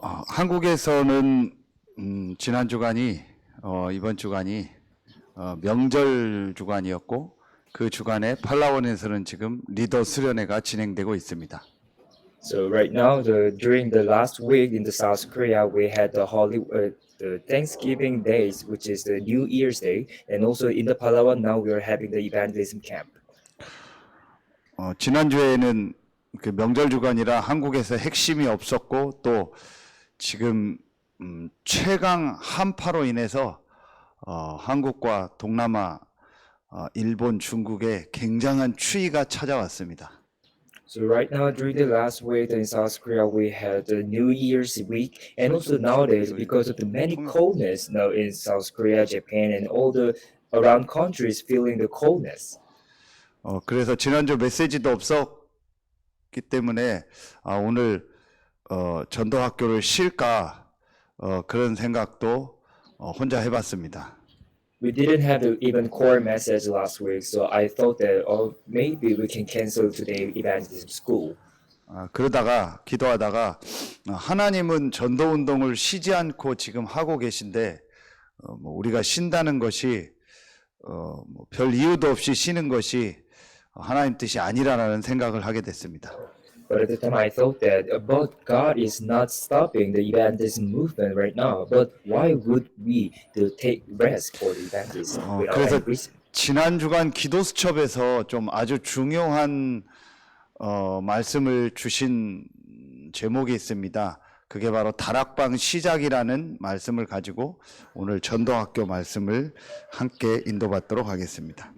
한국에서는 지난 주간이 이번 주간이 명절 주간이었고 그 주간에 팔라원에서는 지금 리더 수련회가 진행되고 있습니다. So right now, during the last week in the South Korea, we had the Thanksgiving days, which is the New Year's Day, and also in the Palawan now we are having the evangelism camp. 지난 주에는 그 명절 주간이라 한국에서 핵심이 없었고 또 지금 최강 한파로 인해서 한국과 동남아, 일본, 중국에 굉장한 추위가 찾아왔습니다. So right now, during the last week in South Korea, we had the New Year's week, and also nowadays, because of the many coldness now in South Korea, Japan, and all the around countries feeling the coldness. 그래서 지난주 메시지도 없었기 때문에 오늘 전도학교를 쉴까 그런 생각도 혼자 해봤습니다. We didn't have the even core message last week, so I thought that maybe we can cancel today evangelism school. 그러다가 기도하다가 하나님은 전도 운동을 쉬지 않고 지금 하고 계신데 우리가 쉰다는 것이 별 이유도 없이 쉬는 것이 하나님 뜻이 아니라는 생각을 하게 됐습니다. But at the time I thought that but God is not stopping the evangelism movement right now. But why would we to take rest for the evangelism without 그래서 any reason? 지난 주간 기도 수첩에서 좀 아주 중요한 말씀을 주신 제목이 있습니다. 그게 바로 다락방 시작이라는 말씀을 가지고 오늘 전도학교 말씀을 함께 인도받도록 하겠습니다.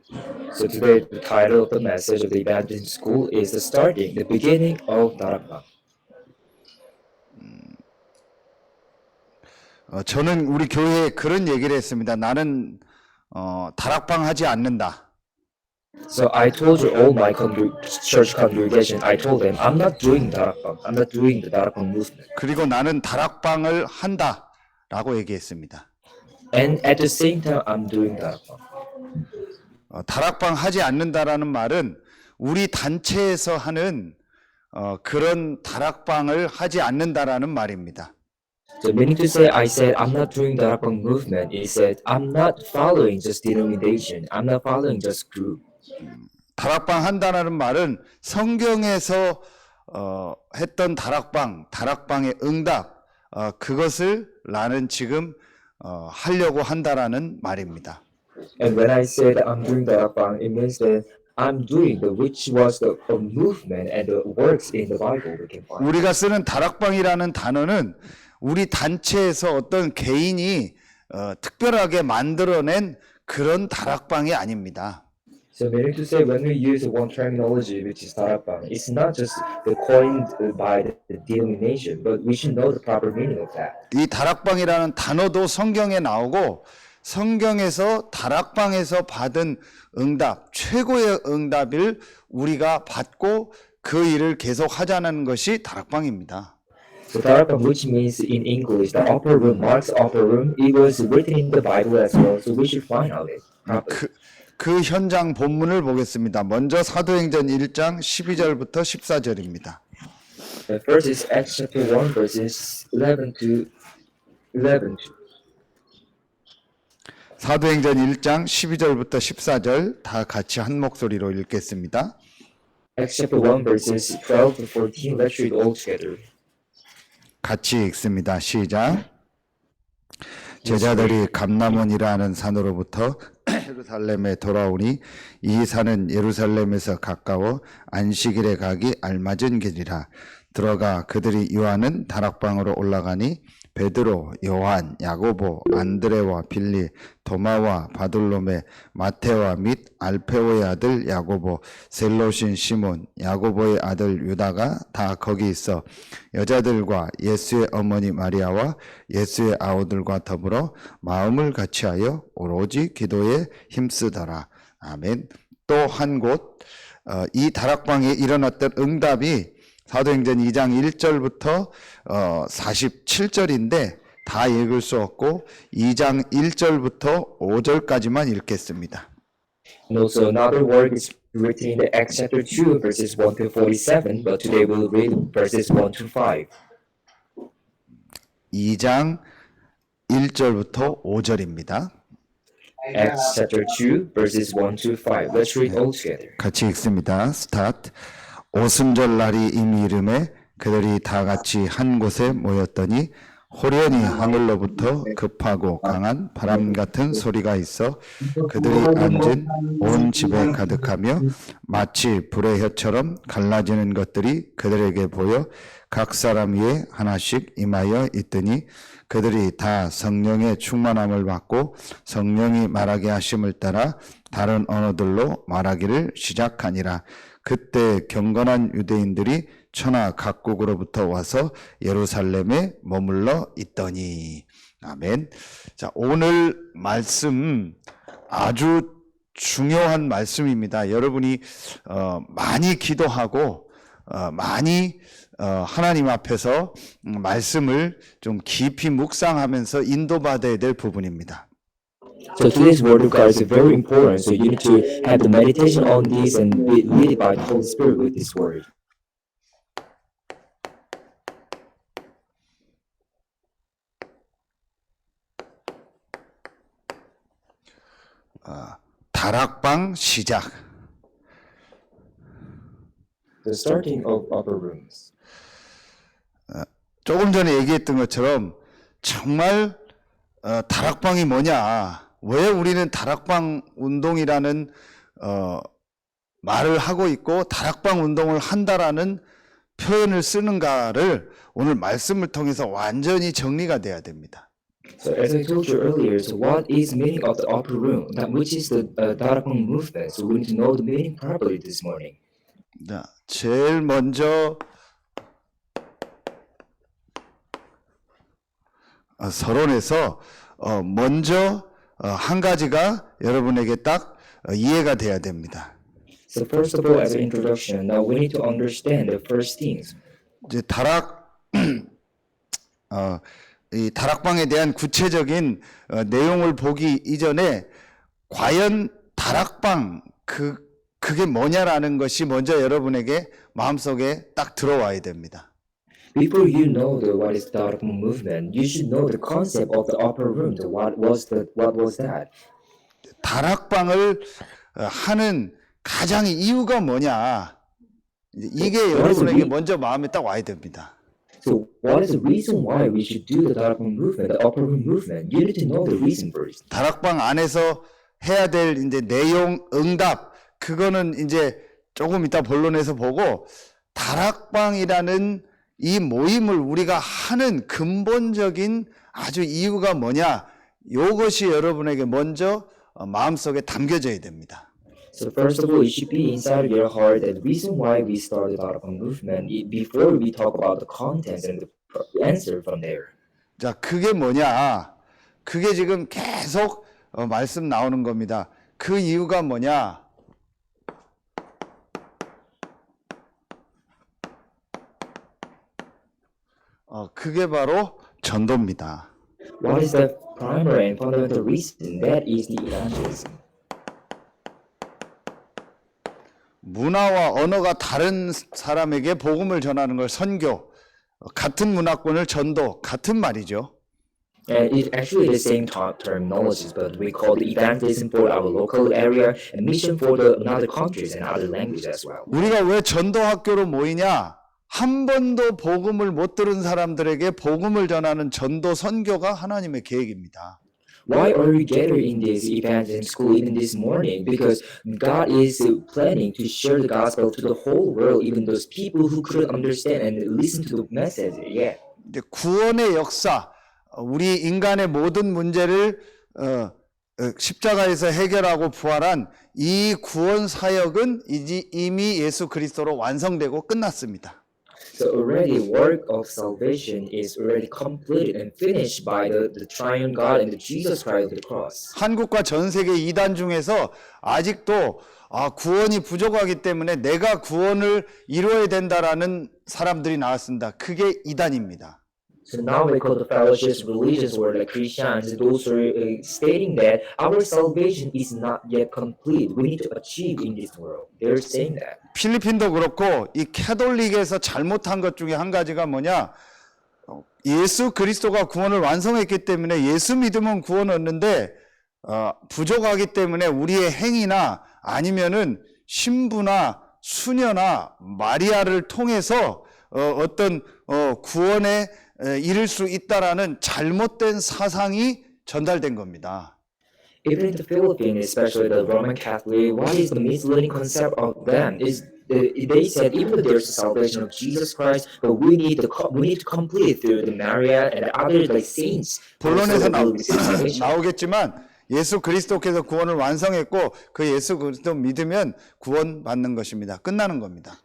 So today the title of the message of the evangelism school is the starting, the beginning of Darakbang. 저는 우리 교회에 그런 얘기를 했습니다. 나는 다락방 하지 않는다. So I told you all my church congregation, I told them I'm not doing Darakbang. I'm not doing the Darakbang movement. 그리고 나는 다락방을 한다라고 얘기했습니다. And at the same time, I'm doing Darakbang. 다락방 하지 않는다라는 말은 우리 단체에서 하는 그런 다락방을 하지 않는다라는 말입니다. So meaning to say, I said I'm not doing the Darakbang movement. It said I'm not following just denomination. I'm not following just group. 다락방 한다라는 말은 성경에서 했던 다락방의 응답 그것을 나는 지금 하려고 한다라는 말입니다. And when I said I'm doing the Darakbang, it means that I'm doing the which was the movement and the works in the Bible we can find. 우리가 쓰는 다락방이라는 단어는 우리 단체에서 어떤 개인이 특별하게 만들어낸 그런 다락방이 아닙니다. So meaning to say, when we use one terminology, which is Darakbang, it's not just the coined by the denomination, but we should know the proper meaning of that. 이 다락방이라는 단어도 성경에 나오고 성경에서 다락방에서 받은 응답, 최고의 응답을 우리가 받고 그 일을 계속 하자는 것이 다락방입니다. So Darakbang, which means in English, the upper room, Mark's upper room, it was written in the Bible as well, so we should find out it properly. 그 현장 본문을 보겠습니다. 먼저 사도행전 1장 12절부터 14절입니다. The first is Acts chapter 1, verses 11 to 11. 사도행전 1장 12절부터 14절 다 같이 한 목소리로 읽겠습니다. Acts chapter 1, verses 12 to 14. Let's read all together. 같이 읽습니다. 시작. 제자들이 감람원이라는 산으로부터 예루살렘에 돌아오니 이 산은 예루살렘에서 가까워 안식일에 가기 알맞은 길이라. 들어가 그들이 요하는 다락방으로 올라가니 베드로, 요한, 야고보, 안드레와 빌리, 도마와 바돌로메, 마테와 및 알페오의 아들 야고보, 셀롯인 시몬, 야고보의 아들 유다가 다 거기 있어 여자들과 예수의 어머니 마리아와 예수의 아우들과 더불어 마음을 같이하여 오로지 기도에 힘쓰더라. 아멘. 또 한 곳 이 다락방에 일어났던 응답이 사도행전 2장 1절부터 47절인데 다 읽을 수 없고 2장 1절부터 5절까지만 읽겠습니다. And also another word is written in the Acts chapter 2, verses 1 to 47, but today we'll read verses 1 to 5. 2장 1절부터 5절입니다. Acts chapter 2, verses 1 to 5. Let's read all together. 같이 읽습니다. 스타트. 오순절 날이 이미 이름에 그들이 다 같이 한 곳에 모였더니 호련히 하늘로부터 급하고 강한 바람 같은 소리가 있어 그들이 앉은 온 집에 가득하며 마치 불의 혀처럼 갈라지는 것들이 그들에게 보여 각 사람 위에 하나씩 임하여 있더니 그들이 다 성령의 충만함을 받고 성령이 말하게 하심을 따라 다른 언어들로 말하기를 시작하니라. 그때 경건한 유대인들이 천하 각국으로부터 와서 예루살렘에 머물러 있더니. 아멘. 자, 오늘 말씀 아주 중요한 말씀입니다. 여러분이 많이 기도하고 많이 하나님 앞에서 말씀을 좀 깊이 묵상하면서 인도받아야 될 부분입니다. So today's word of God is very important. So you need to have the meditation on this and be led by the Holy Spirit with this word. 다락방 시작. The starting of upper rooms. 조금 전에 얘기했던 것처럼 정말 다락방이 뭐냐, 왜 우리는 다락방 운동이라는 말을 하고 있고 다락방 운동을 한다라는 표현을 쓰는가를 오늘 말씀을 통해서 완전히 정리가 돼야 됩니다. So as I told you earlier, so what is the meaning of the upper room? That which is the Darapang movement. So we need to know the meaning properly this morning. 자, 제일 먼저 서론에서 먼저 한 가지가 여러분에게 딱 이해가 돼야 됩니다. So first of all, as an introduction, now we need to understand the first things. 이제 이 다락방에 대한 구체적인 내용을 보기 이전에 과연 다락방 그게 뭐냐라는 것이 먼저 여러분에게 마음속에 딱 들어와야 됩니다. Before you know what is the Darapang movement, you should know the concept of the upper room. So what was that? 다락방을 하는 가장 이유가 뭐냐? 이게 여러분에게 먼저 마음에 딱 와야 됩니다. So what is the reason why we should do the Darapang movement, the upper room movement? You need to know the reason first. 다락방 안에서 해야 될 이제 내용, 응답, 그거는 이제 조금 이따 본론에서 보고, 다락방이라는 이 모임을 우리가 하는 근본적인 아주 이유가 뭐냐, 이것이 여러분에게 먼저 마음속에 담겨져야 됩니다. So first of all, it should be inside of your heart the reason why we started the Darapang movement before we talk about the contents and the answer from there. 자, 그게 뭐냐? 그게 지금 계속 말씀 나오는 겁니다. 그 이유가 뭐냐? 그게 바로 전도입니다. What is the primary and fundamental reason? That is the evangelism. 문화와 언어가 다른 사람에게 복음을 전하는 걸 선교, 같은 문화권을 전도, 같은 말이죠. And it's actually the same terminologies, but we call the evangelism for our local area and mission for the other countries and other languages as well. 우리가 왜 전도 학교로 모이냐? 한 번도 복음을 못 들은 사람들에게 복음을 전하는 전도 선교가 하나님의 계획입니다. Why are we gathered in this evangelism school even this morning? Because God is planning to share the gospel to the whole world, even those people who couldn't understand and listen to the message yet. 이제 구원의 역사, 우리 인간의 모든 문제를 십자가에서 해결하고 부활한 이 구원 사역은 이미 예수 그리스도로 완성되고 끝났습니다. So already work of salvation is already completed and finished by the triune God and the Jesus Christ of the cross. 한국과 전 세계 이단 중에서 아직도 구원이 부족하기 때문에 내가 구원을 이루어야 된다라는 사람들이 나왔습니다. 그게 이단입니다. So now we call the fellowships religious or like Christians, those are stating that our salvation is not yet complete. We need to achieve in this world. They're saying that. 필리핀도 그렇고 이 캐톨릭에서 잘못한 것 중에 한 가지가 뭐냐? 예수 그리스도가 구원을 완성했기 때문에 예수 믿으면 구원 얻는데 부족하기 때문에 우리의 행위나 아니면은 신부나 수녀나 마리아를 통해서 어떤 구원에 이를 수 있다라는 잘못된 사상이 전달된 겁니다. Even in the Philippines, especially the Roman Catholic, what is the misleading concept of them is they said even though there's a salvation of Jesus Christ, but we need to complete it through the Maria and the other like saints. 본론에서 Also, we will receive salvation. 나오겠지만 예수 그리스도께서 구원을 완성했고 그 예수 그리스도 믿으면 구원 받는 것입니다. 끝나는 겁니다.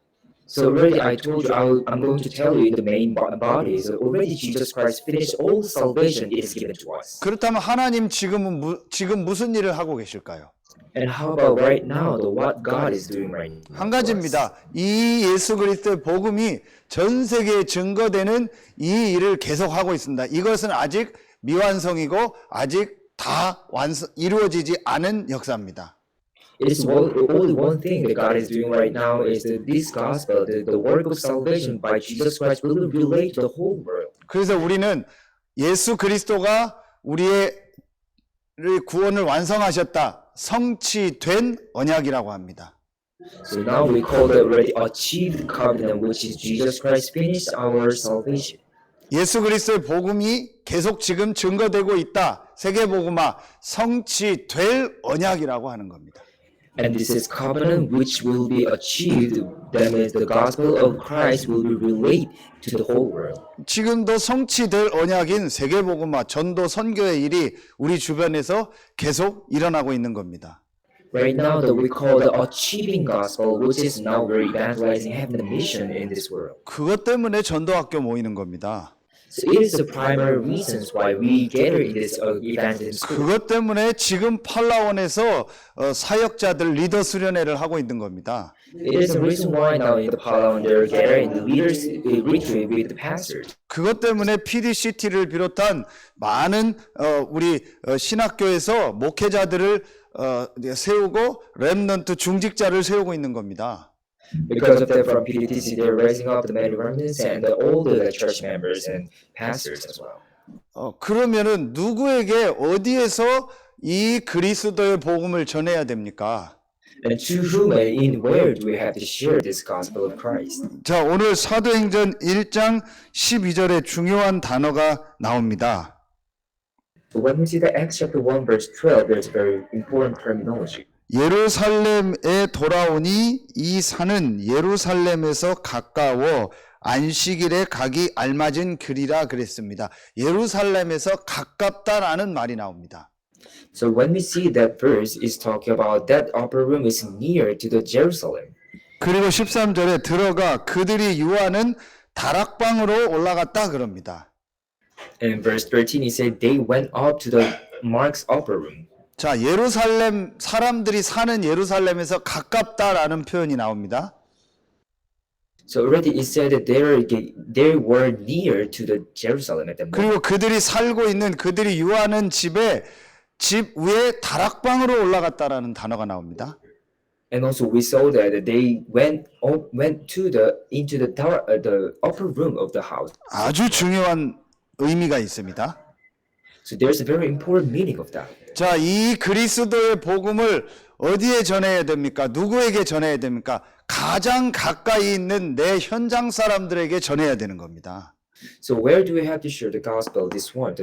So already I told you I'm going to tell you in the main body. So already Jesus Christ finished all the salvation it is given to us. 그렇다면 하나님 지금 무슨 일을 하고 계실까요? And how about right now, what God is doing right now? 한 가지입니다. 이 예수 그리스도의 복음이 전 세계에 증거되는 이 일을 계속하고 있습니다. 이것은 아직 미완성이고 아직 다 이루어지지 않은 역사입니다. It is only one thing that God is doing right now is that this gospel, the work of salvation by Jesus Christ will relate to the whole world. 그래서 우리는 예수 그리스도가 우리의 구원을 완성하셨다. 성취된 언약이라고 합니다. So now we call the already achieved covenant, which is Jesus Christ finished our salvation. 예수 그리스도의 복음이 계속 지금 증거되고 있다. 세계복음화 성취될 언약이라고 하는 겁니다. And this is covenant which will be achieved. That means the gospel of Christ will be relayed to the whole world. 지금도 성취될 언약인 세계복음화 전도 선교의 일이 우리 주변에서 계속 일어나고 있는 겁니다. Right now that we call the achieving gospel, which is now we're evangelizing having the mission in this world. 그것 때문에 전도학교 모이는 겁니다. So it is the primary reasons why we gather in this evangelism school. 그것 때문에 지금 팔라원에서 사역자들 리더 수련회를 하고 있는 겁니다. It is the reason why now in the Palawan they're gathering the leaders retreat with the pastors. 그것 때문에 PDCT를 비롯한 많은 우리 신학교에서 목회자들을 세우고 렘넌트 중직자를 세우고 있는 겁니다. Because of that, from PDTC, they're raising up the many remnants and all the church members and pastors as well. 그러면은 누구에게 어디에서 이 그리스도의 복음을 전해야 됩니까? And to whom and in where do we have to share this gospel of Christ? 자, 오늘 사도행전 1장 12절에 중요한 단어가 나옵니다. But when we see the Acts chapter 1 verse 12, there's a very important terminology. 예루살렘에 돌아오니 이 산은 예루살렘에서 가까워 안식일에 가기 알맞은 길이라 그랬습니다. 예루살렘에서 가깝다라는 말이 나옵니다. So when we see that verse is talking about that upper room is near to the Jerusalem. 그리고 13절에 들어가 그들이 유하는 다락방으로 올라갔다 그럽니다. And in verse 13 he said they went up to the Mark's upper room. 자, 예루살렘 사람들이 사는 예루살렘에서 가깝다라는 표현이 나옵니다. So already it said that they were near to the Jerusalem at that moment. 그리고 그들이 살고 있는 그들이 유하는 집 위에 다락방으로 올라갔다라는 단어가 나옵니다. And also we saw that they went to into the upper room of the house. 아주 중요한 의미가 있습니다. So there's a very important meaning of that. 자, 이 그리스도의 복음을 어디에 전해야 됩니까? 누구에게 전해야 됩니까? 가장 가까이 있는 내 현장 사람들에게 전해야 되는 겁니다. So where do we have to share the gospel? This one,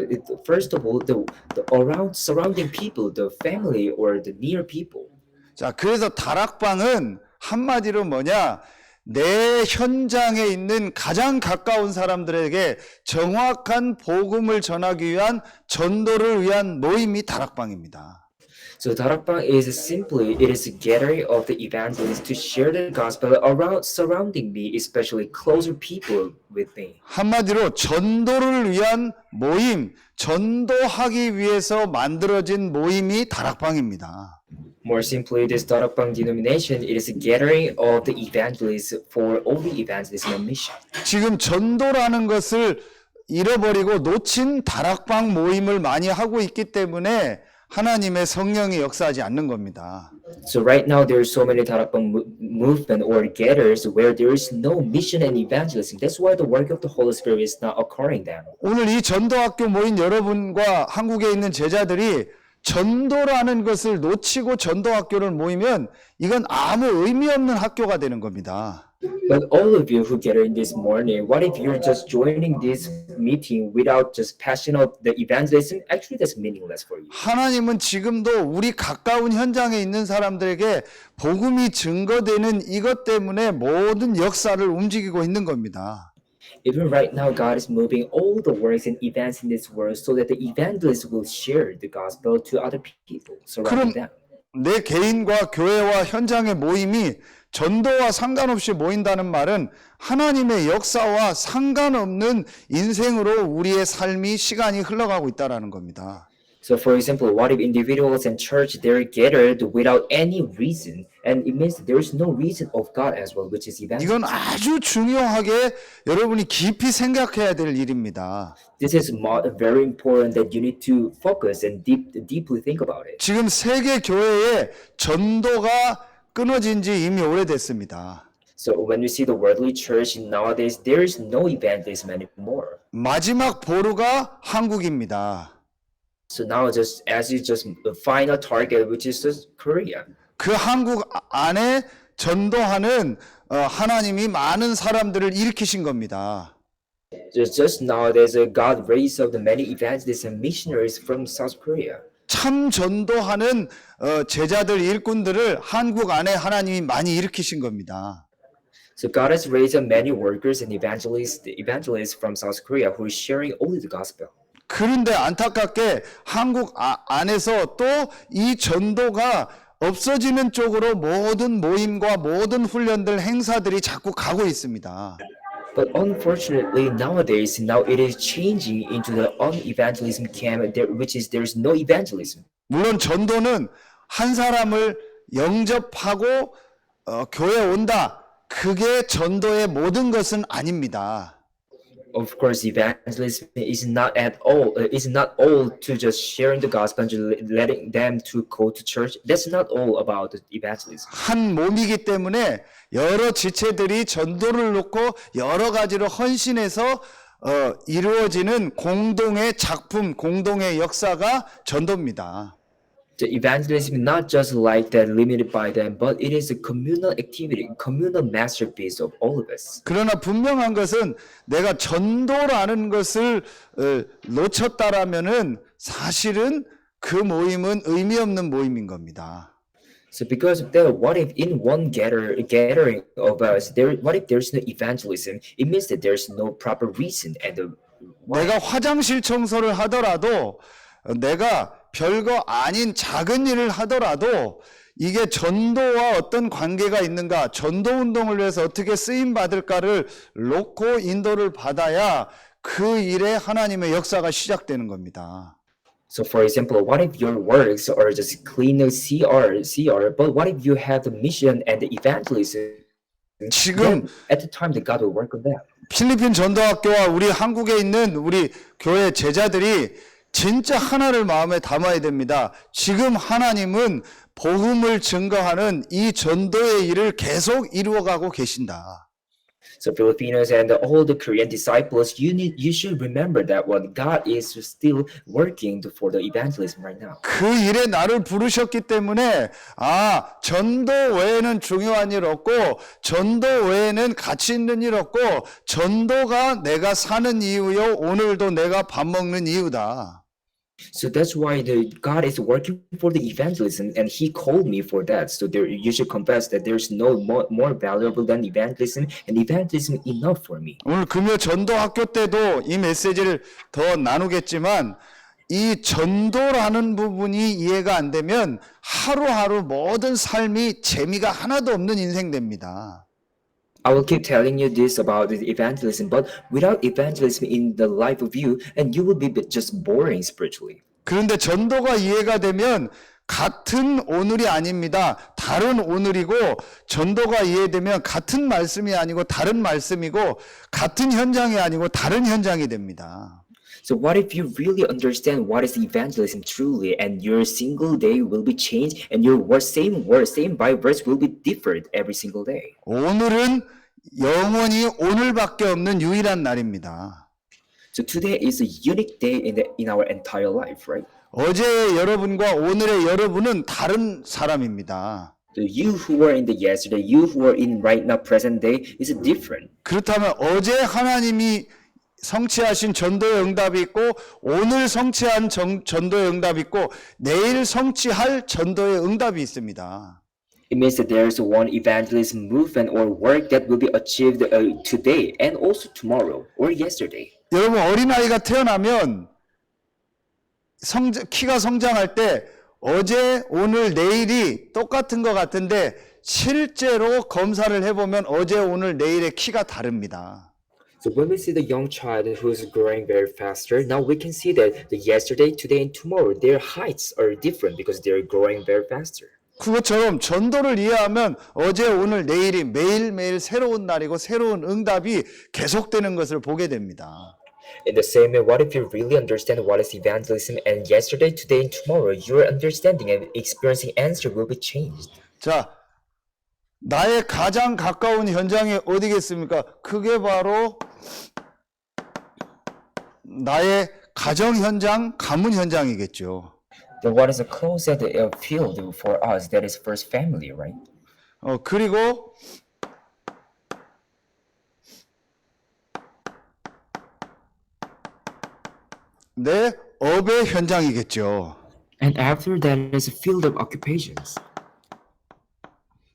first of all, the around surrounding people, the family or the near people. 자, 그래서 다락방은 한마디로 뭐냐? 내 현장에 있는 가장 가까운 사람들에게 정확한 복음을 전하기 위한 전도를 위한 모임이 다락방입니다. So 다락방 is simply it is a gathering of the evangelists to share the gospel around surrounding me, especially closer people with me. 한마디로 전도를 위한 모임, 전도하기 위해서 만들어진 모임이 다락방입니다. More simply, this 다락방 denomination it is a gathering of the evangelists for all the evangelism and mission. 지금 전도라는 것을 잃어버리고 놓친 다락방 모임을 많이 하고 있기 때문에 하나님의 성령이 역사하지 않는 겁니다. So right now there are so many 다락방 movement or gatherers where there is no mission and evangelism. That's why the work of the Holy Spirit is not occurring there. 오늘 이 전도학교 모인 여러분과 한국에 있는 제자들이 전도라는 것을 놓치고 전도학교를 모이면 이건 아무 의미 없는 학교가 되는 겁니다. But all of you who gather in this morning, what if you're just joining this meeting without just passion of the evangelism? Actually, that's meaningless for you. 하나님은 지금도 우리 가까운 현장에 있는 사람들에게 복음이 증거되는 이것 때문에 모든 역사를 움직이고 있는 겁니다. Even right now, God is moving all the works and events in this world so that the evangelists will share the gospel to other people surrounding them. 내 개인과 교회와 현장의 모임이 전도와 상관없이 모인다는 말은 하나님의 역사와 상관없는 인생으로 우리의 삶이 시간이 흘러가고 있다는 겁니다. So, for example, what if individuals and church they're gathered without any reason, and it means there is no reason of God as well, which is evangelism. 이건 아주 중요하게 여러분이 깊이 생각해야 될 일입니다. This is very important that you need to focus and deeply think about it. 지금 세계 교회에 전도가 끊어진 지 이미 오래됐습니다. So when we see the worldly church nowadays, there is no evangelism anymore. 마지막 보루가 한국입니다. So now just as you just the final target, which is just Korea. 그 한국 안에 전도하는 하나님이 많은 사람들을 일으키신 겁니다. Just nowadays, God raised up the many evangelists and missionaries from South Korea. 참 전도하는 제자들 일꾼들을 한국 안에 하나님이 많이 일으키신 겁니다. So God has raised up many workers and evangelists from South Korea who is sharing only the gospel. 그런데 안타깝게 한국 안에서 또 이 전도가 없어지는 쪽으로 모든 모임과 모든 훈련들 행사들이 자꾸 가고 있습니다. But unfortunately, nowadays, now it is changing into the unevangelism camp, which is there's no evangelism. 물론 전도는 한 사람을 영접하고 교회에 온다. 그게 전도의 모든 것은 아닙니다. Of course, evangelism is not all to just sharing the gospel and just letting them to go to church. That's not all about the evangelism. 한 몸이기 때문에 여러 지체들이 전도를 놓고 여러 가지로 헌신해서 이루어지는 공동의 작품, 공동의 역사가 전도입니다. The evangelism is not just like that, limited by them, but it is a communal activity, communal masterpiece of all of us. 그러나 분명한 것은 내가 전도라는 것을 놓쳤다라면은 사실은 그 모임은 의미 없는 모임인 겁니다. So because of that, what if in one gathering of us, what if there's no evangelism? It means that there's no proper reason and 내가 화장실 청소를 하더라도 내가 별거 아닌 작은 일을 하더라도 이게 전도와 어떤 관계가 있는가, 전도 운동을 위해서 어떻게 쓰임 받을까를 놓고 인도를 받아야 그 일에 하나님의 역사가 시작되는 겁니다. So for example, what if your works are just clean CR, but what if you have the mission and the evangelism? 지금 Then at the time that God will work on that. 필리핀 전도학교와 우리 한국에 있는 우리 교회 제자들이 진짜 하나를 마음에 담아야 됩니다. 지금 하나님은 복음을 증거하는 이 전도의 일을 계속 이루어가고 계신다. So Filipinos and all the Korean disciples, you should remember that what God is still working for the evangelism right now. 그 일에 나를 부르셨기 때문에 전도 외에는 중요한 일 없고 전도 외에는 가치 있는 일 없고 전도가 내가 사는 이유요 오늘도 내가 밥 먹는 이유다. So that's why God is working for the evangelism, and He called me for that. So you should confess that there's no more valuable than evangelism, and evangelism enough for me. 오늘 금요 전도 학교 때도 이 메시지를 더 나누겠지만 이 전도라는 부분이 이해가 안 되면 하루하루 모든 삶이 재미가 하나도 없는 인생 됩니다. I will keep telling you this about the evangelism, but without evangelism in the life of you, and you will be just boring spiritually. 그런데 전도가 이해가 되면 같은 오늘이 아닙니다. 다른 오늘이고 전도가 이해되면 같은 말씀이 아니고 다른 말씀이고 같은 현장이 아니고 다른 현장이 됩니다. So what if you really understand what is evangelism truly, and your single day will be changed, and your word, same Bible verse will be different every single day. 오늘은 영원히 오늘밖에 없는 유일한 날입니다. So today is a unique day in our entire life, right? 어제의 여러분과 오늘의 여러분은 다른 사람입니다. So you who were in the yesterday, you who are in right now, present day, is different. 그렇다면 어제 하나님이 성취하신 전도의 응답이 있고 오늘 성취한 전도의 응답이 있고 내일 성취할 전도의 응답이 있습니다. It means that there is one evangelism movement or work that will be achieved today and also tomorrow or yesterday. 여러분 어린아이가 태어나면 키가 성장할 때 어제, 오늘, 내일이 똑같은 것 같은데 실제로 검사를 해보면 어제, 오늘, 내일의 키가 다릅니다. So when we see the young child who's growing very faster, now we can see that the yesterday, today, and tomorrow, their heights are different because they're growing very faster. 그것처럼 전도를 이해하면 어제, 오늘, 내일이 매일매일 새로운 날이고 새로운 응답이 계속되는 것을 보게 됩니다. In the same way, what if you really understand what is evangelism and yesterday, today, and tomorrow, your understanding and experiencing answer will be changed. 자, 나의 가장 가까운 현장이 어디겠습니까? 그게 바로 나의 가정 현장, 가문 현장이겠죠. Then what is the closest field for us? That is first family, right? 그리고 내 업의 현장이겠죠. And after that is a field of occupations.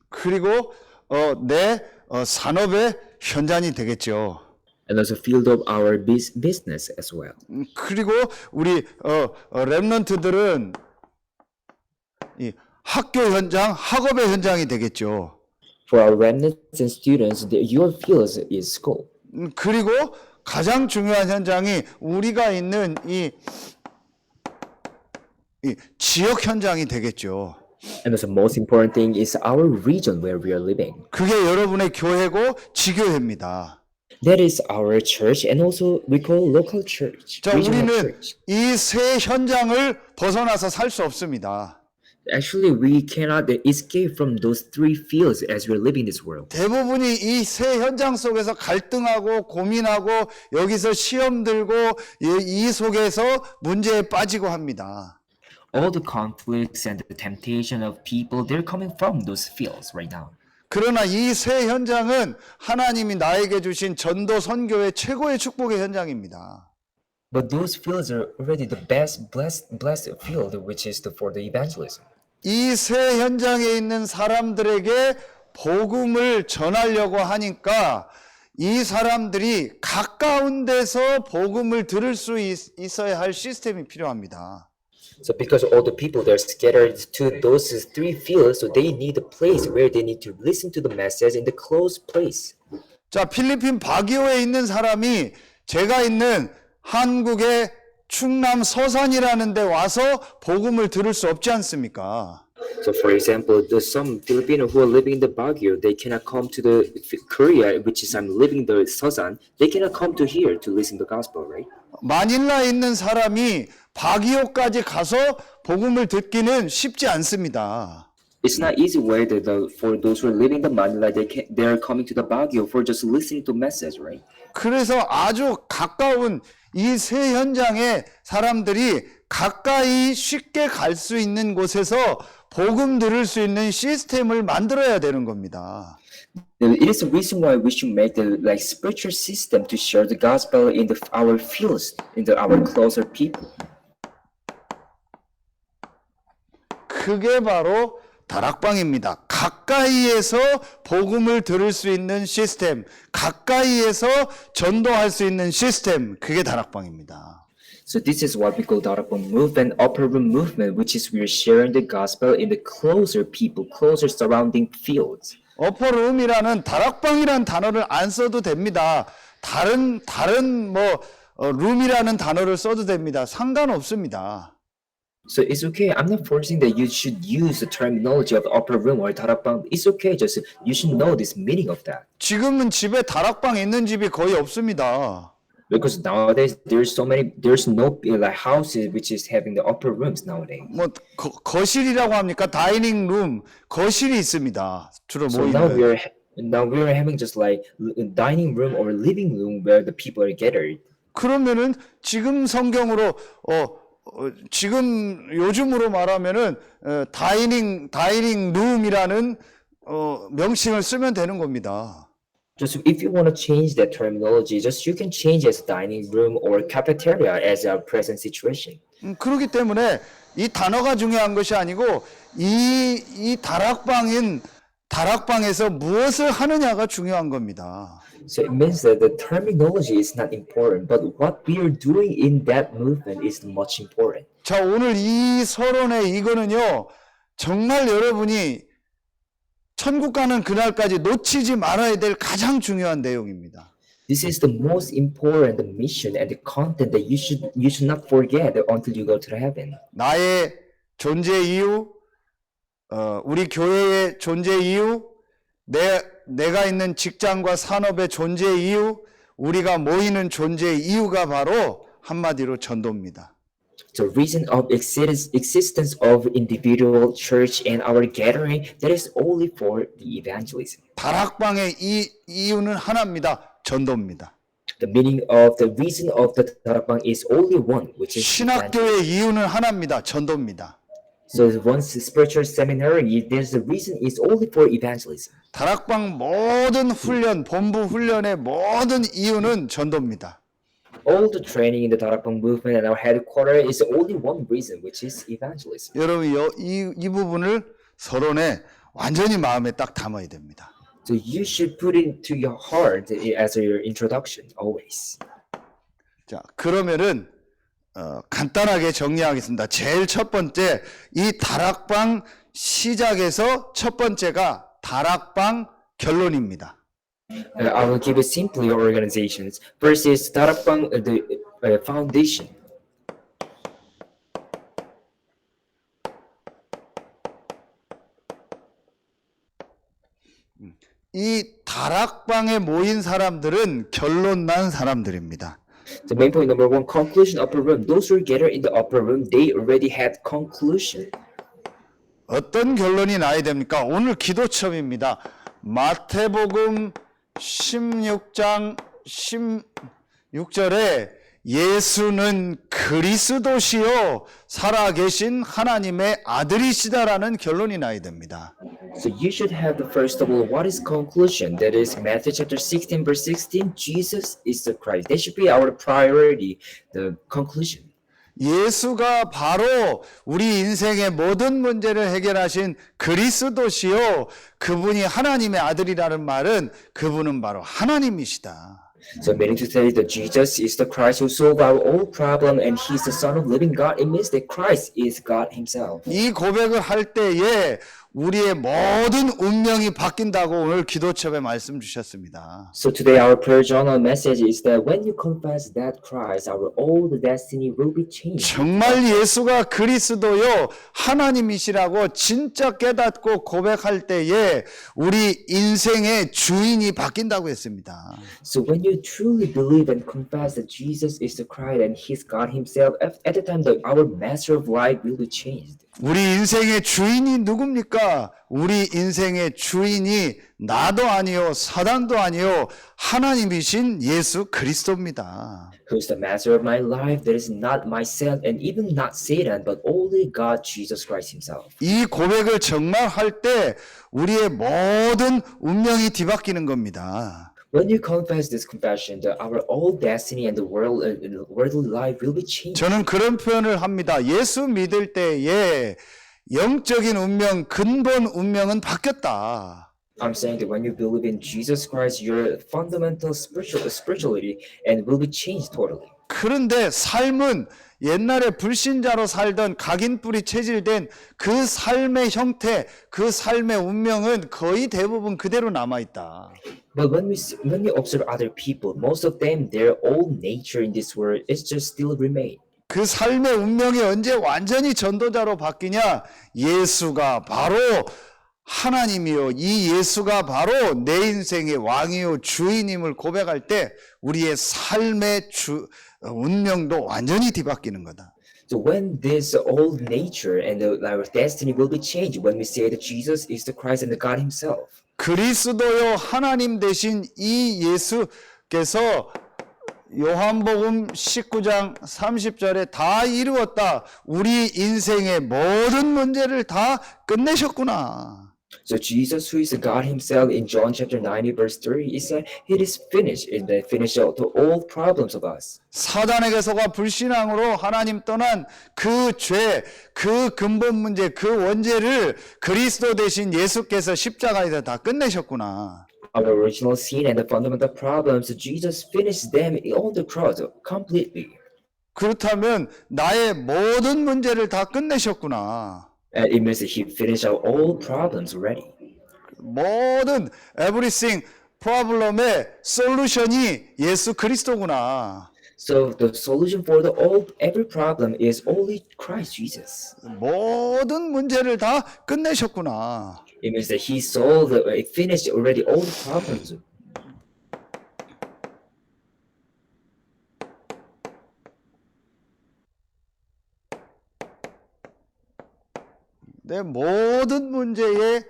그리고 내 산업의 현장이 되겠죠. And also field of our business as well. 그리고 우리 렘넌트들은 이 학교 현장, 학업의 현장이 되겠죠. For our remnants and students, your field is school. 그리고 가장 중요한 현장이 우리가 있는 이 지역 현장이 되겠죠. And also most important thing is our region where we are living. 그게 여러분의 교회고 지교회입니다. That is our church and also we call local church. 자, regional 우리는 church. 이 세 현장을 벗어나서 살 수 없습니다. Actually, we cannot escape from those three fields as we're living this world. 대부분이 이 세 현장 속에서 갈등하고 고민하고 여기서 시험 들고 이 속에서 문제에 빠지고 합니다. All the conflicts and the temptation of people, they're coming from those fields right now. 그러나 이 세 현장은 하나님이 나에게 주신 전도 선교의 최고의 축복의 현장입니다. But those fields are already the best blessed field, which is for the evangelism. 이 세 현장에 있는 사람들에게 복음을 전하려고 하니까 이 사람들이 가까운 데서 복음을 들을 수 있어야 할 시스템이 필요합니다. So because all the people they're scattered to those three fields, so they need a place where they need to listen to the message in the close place. 자, 필리핀 바기오에 있는 사람이 제가 있는 한국의 충남 서산이라는 데 와서 복음을 들을 수 없지 않습니까? So for example, some Filipino who are living in the Baguio, they cannot come to the Korea, which is I'm living the Seosan. They cannot come to here to listen to the gospel, right? 마닐라에 있는 사람이 바기오까지 가서 복음을 듣기는 쉽지 않습니다. It's not easy way that for those who are living in the Manila, they're coming to the Baguio for just listening to message, right? 그래서 아주 가까운 이 세 현장의 사람들이 가까이 쉽게 갈 수 있는 곳에서 복음 들을 수 있는 시스템을 만들어야 되는 겁니다. It is the reason why we should make the spiritual system to share the gospel in our fields, in our closer people. 그게 바로 다락방입니다. 가까이에서 복음을 들을 수 있는 시스템, 가까이에서 전도할 수 있는 시스템, 그게 다락방입니다. So this is what we call Darakbang movement, upper room movement, which is we're sharing the gospel in the closer people, closer surrounding fields. 어퍼룸이라는 다락방이라는 단어를 안 써도 됩니다. 다른 룸이라는 단어를 써도 됩니다. 상관없습니다. So it's okay. I'm not forcing that you should use the terminology of upper room or darakbang. It's okay. Just you should know this meaning of that. 지금은 집에 다락방 있는 집이 거의 없습니다. Because nowadays there's no like houses which is having the upper rooms nowadays. 뭐 거실이라고 합니까? 다이닝 룸, 거실이 있습니다. 주로 So now 모이는. we're having just like dining room or living room where the people are gathered. 그러면은 지금 성경으로 지금 요즘으로 말하면은 다이닝 룸이라는 명칭을 쓰면 되는 겁니다. Just if you want to change that terminology, just you can change as dining room or cafeteria as our present situation. 그렇기 때문에 이 단어가 중요한 것이 아니고 이 다락방에서 무엇을 하느냐가 중요한 겁니다. So it means that the terminology is not important, but what we are doing in that movement is much important. 자, 오늘 이 서론의 이거는요, 정말 여러분이 천국 가는 그날까지 놓치지 말아야 될 가장 중요한 내용입니다. This is the most important mission and the content that you should not forget until you go to heaven. 나의 존재 이유, 우리 교회의 존재 이유, 내가 있는 직장과 산업의 존재 이유, 우리가 모이는 존재 이유가 바로 한마디로 전도입니다. The reason of existence of individual church and our gathering, that is only for the evangelism. 다락방의 이유는 하나입니다. 전도입니다. The meaning of the reason of the 다락방 is only one, which is evangelism. 신학교의 이유는 하나입니다. 전도입니다. So once spiritual seminary, there's the reason is only for evangelism. 다락방 모든 훈련, 본부 훈련의 모든 이유는 전도입니다. All the training in the 다락방 movement and our headquarters is only one reason, which is evangelism. 여러분 이 부분을 서론에 완전히 마음에 딱 담아야 됩니다. So you should put it into your heart as your introduction always. 자, 그러면은 간단하게 정리하겠습니다. 제일 첫 번째, 이 다락방 시작에서 첫 번째가 다락방 결론입니다. I will give it simply organizations. First is 다락방 the foundation. 이 다락방에 모인 사람들은 결론 난 사람들입니다. The main point number one, conclusion upper room. Those who gather in the upper room, they already had conclusion. 어떤 결론이 나야 됩니까? 오늘 기도첩입니다. 마태복음 16장 16절에 예수는 그리스도시요 살아계신 하나님의 아들이시다라는 결론이 나야 됩니다. So you should have the first of all, what is conclusion? That is Matthew chapter 16 verse 16, Jesus is the Christ. That should be our priority, the conclusion. 예수가 바로 우리 인생의 모든 문제를 해결하신 그리스도시요 그분이 하나님의 아들이라는 말은 그분은 바로 하나님이시다. So meaning to say that Jesus is the Christ who solved our all problem and He's the Son of living God. It means that Christ is God Himself. 이 고백을 할 때에 우리의 모든 운명이 바뀐다고 오늘 기도첩에 말씀 주셨습니다. So today our prayer journal message is that when you confess that Christ, our all the destiny will be changed. 정말 예수가 그리스도요 하나님이시라고 진짜 깨닫고 고백할 때에 우리 인생의 주인이 바뀐다고 했습니다. So when you truly believe and confess that Jesus is the Christ and He's God Himself, at the time that our master of life will be changed. 우리 인생의 주인이 누굽니까? 우리 인생의 주인이 나도 아니요 사단도 아니요 하나님이신 예수 그리스도입니다. Who's the master of my life? That is not myself and even not Satan, but only God, Jesus Christ Himself. 이 고백을 정말 할 때 우리의 모든 운명이 뒤바뀌는 겁니다. When you confess this confession, our all destiny and the worldly life will be changed. 저는 그런 표현을 합니다. 예수 믿을 때에 영적인 운명, 근본 운명은 바뀌었다. I'm saying that when you believe in Jesus Christ, your fundamental spirituality and will be changed totally. 그런데 삶은 옛날에 불신자로 살던 각인뿔이 체질된 그 삶의 형태, 그 삶의 운명은 거의 대부분 그대로 남아있다. But when we observe other people, most of them, their old nature in this world is just still remain. 그 삶의 운명이 언제 완전히 전도자로 바뀌냐? 예수가 바로 하나님이요, 이 예수가 바로 내 인생의 왕이요 주인임을 고백할 때 우리의 삶의 운명도 완전히 뒤바뀌는 거다. So when this old nature and our destiny will be changed when we say that Jesus is the Christ and the God Himself. 그리스도요 하나님 되신 이 예수께서 요한복음 19장 30절에 다 이루었다. 우리 인생의 모든 문제를 다 끝내셨구나. So Jesus, who is God Himself, in John chapter 90 verse 3, He said, "It is finished." It finished all problems of us. 사단에게서가 불신앙으로 하나님 떠난 그 죄, 그 근본 문제, 그 원죄를 그리스도 대신 예수께서 십자가에서 다 끝내셨구나. Our original sin and the fundamental problems, Jesus finished them on the cross completely. 그렇다면 나의 모든 문제를 다 끝내셨구나. And it means that He finished our all problems already. 모든 everything problem의 솔루션이 예수 그리스도구나. So the solution for every problem is only Christ Jesus. 모든 문제를 다 끝내셨구나. It means that He finished already all the problems. 내 모든 문제의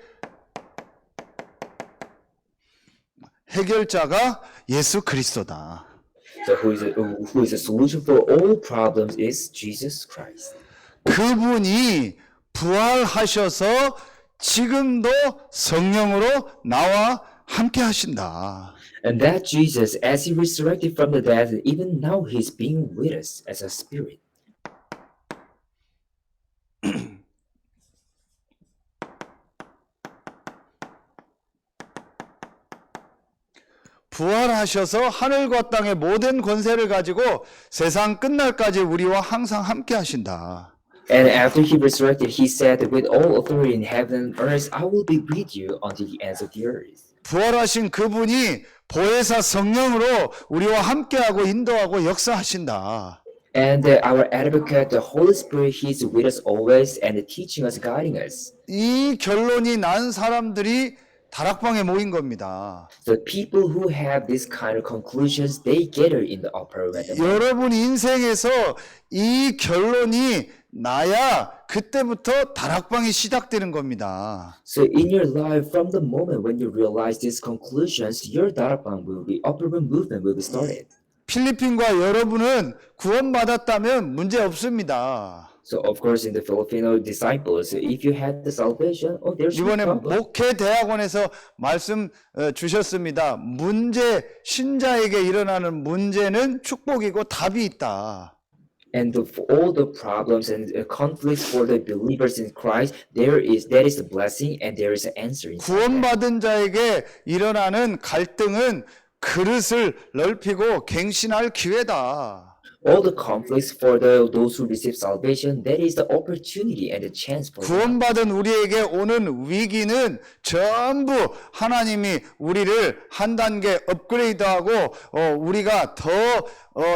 해결자가 예수 그리스도다. So who is the solution for all problems is Jesus Christ. 그분이 부활하셔서 지금도 성령으로 나와 함께 하신다. And that Jesus, as He resurrected from the dead, even now He's being with us as a spirit. 부활하셔서 하늘과 땅의 모든 권세를 가지고 세상 끝날까지 우리와 항상 함께 하신다. And after He resurrected, He said, "With all authority in heaven and earth, I will be with you until the ends of the earth." 부활하신 그분이 보혜사 성령으로 우리와 함께하고 인도하고 역사하신다. And our advocate, the Holy Spirit, He's with us always and teaching us, guiding us. 이 결론이 난 사람들이 다락방에 모인 겁니다. The people who have this kind of conclusions, they gather in the upper room. 여러분 인생에서 이 결론이 나야 그때부터 다락방이 시작되는 겁니다. So in your life, from the moment when you realize these conclusions, your darabang will be upper room movement will be started. 필리핀과 여러분은 구원받았다면 문제 없습니다. So of course, in the Filipino disciples, if you had the salvation, there's no 이번에 problem. 목회 대학원에서 말씀 주셨습니다. 신자에게 일어나는 문제는 축복이고 답이 있다. And for all the problems and conflicts for the believers in Christ, that is the blessing and there is an answer. inside that. 구원받은 자에게 일어나는 갈등은 그릇을 넓히고 갱신할 기회다. All the conflicts for those who receive salvation, that is the opportunity and the chance for them. 구원받은 우리에게 오는 위기는 전부 하나님이 우리를 한 단계 업그레이드하고 우리가 더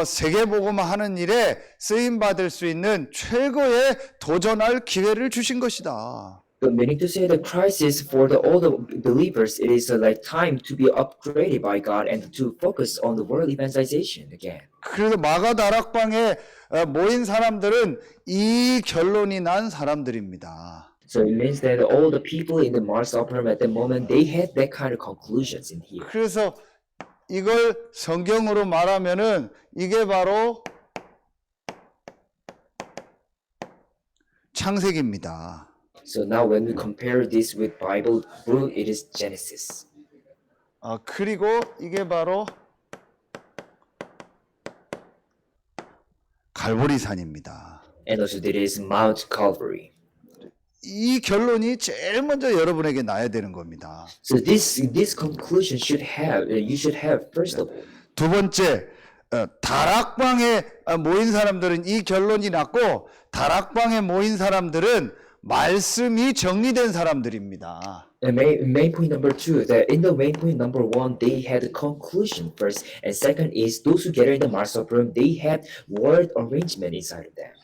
세계복음화 하는 일에 쓰임받을 수 있는 최고의 도전할 기회를 주신 것이다. But meaning to say the crisis for all the believers, it is like time to be upgraded by God and to focus on the world evangelization again. 그래서 마가 다락방에 모인 사람들은 이 결론이 난 사람들입니다. So it means that all the people in the Mars Upper Room at the moment, they had that kind of conclusions in here. 그래서 이걸 성경으로 말하면은 이게 바로 창세기입니다. So now when we compare this with Bible book, it is Genesis. 그리고 이게 바로 갈보리산입니다. And also there is Mount Calvary. 이 결론이 제일 먼저 여러분에게 나야 되는 겁니다. So this conclusion you should have first of all. 두 번째, 다락방에 모인 사람들은 이 결론이 났고 다락방에 모인 사람들은 말씀이 정리된 사람들입니다. And main point number two, that in the main point number one, they had the conclusion first, and second is those who gather in the Mars Upper Room, they had word arrangement inside of them.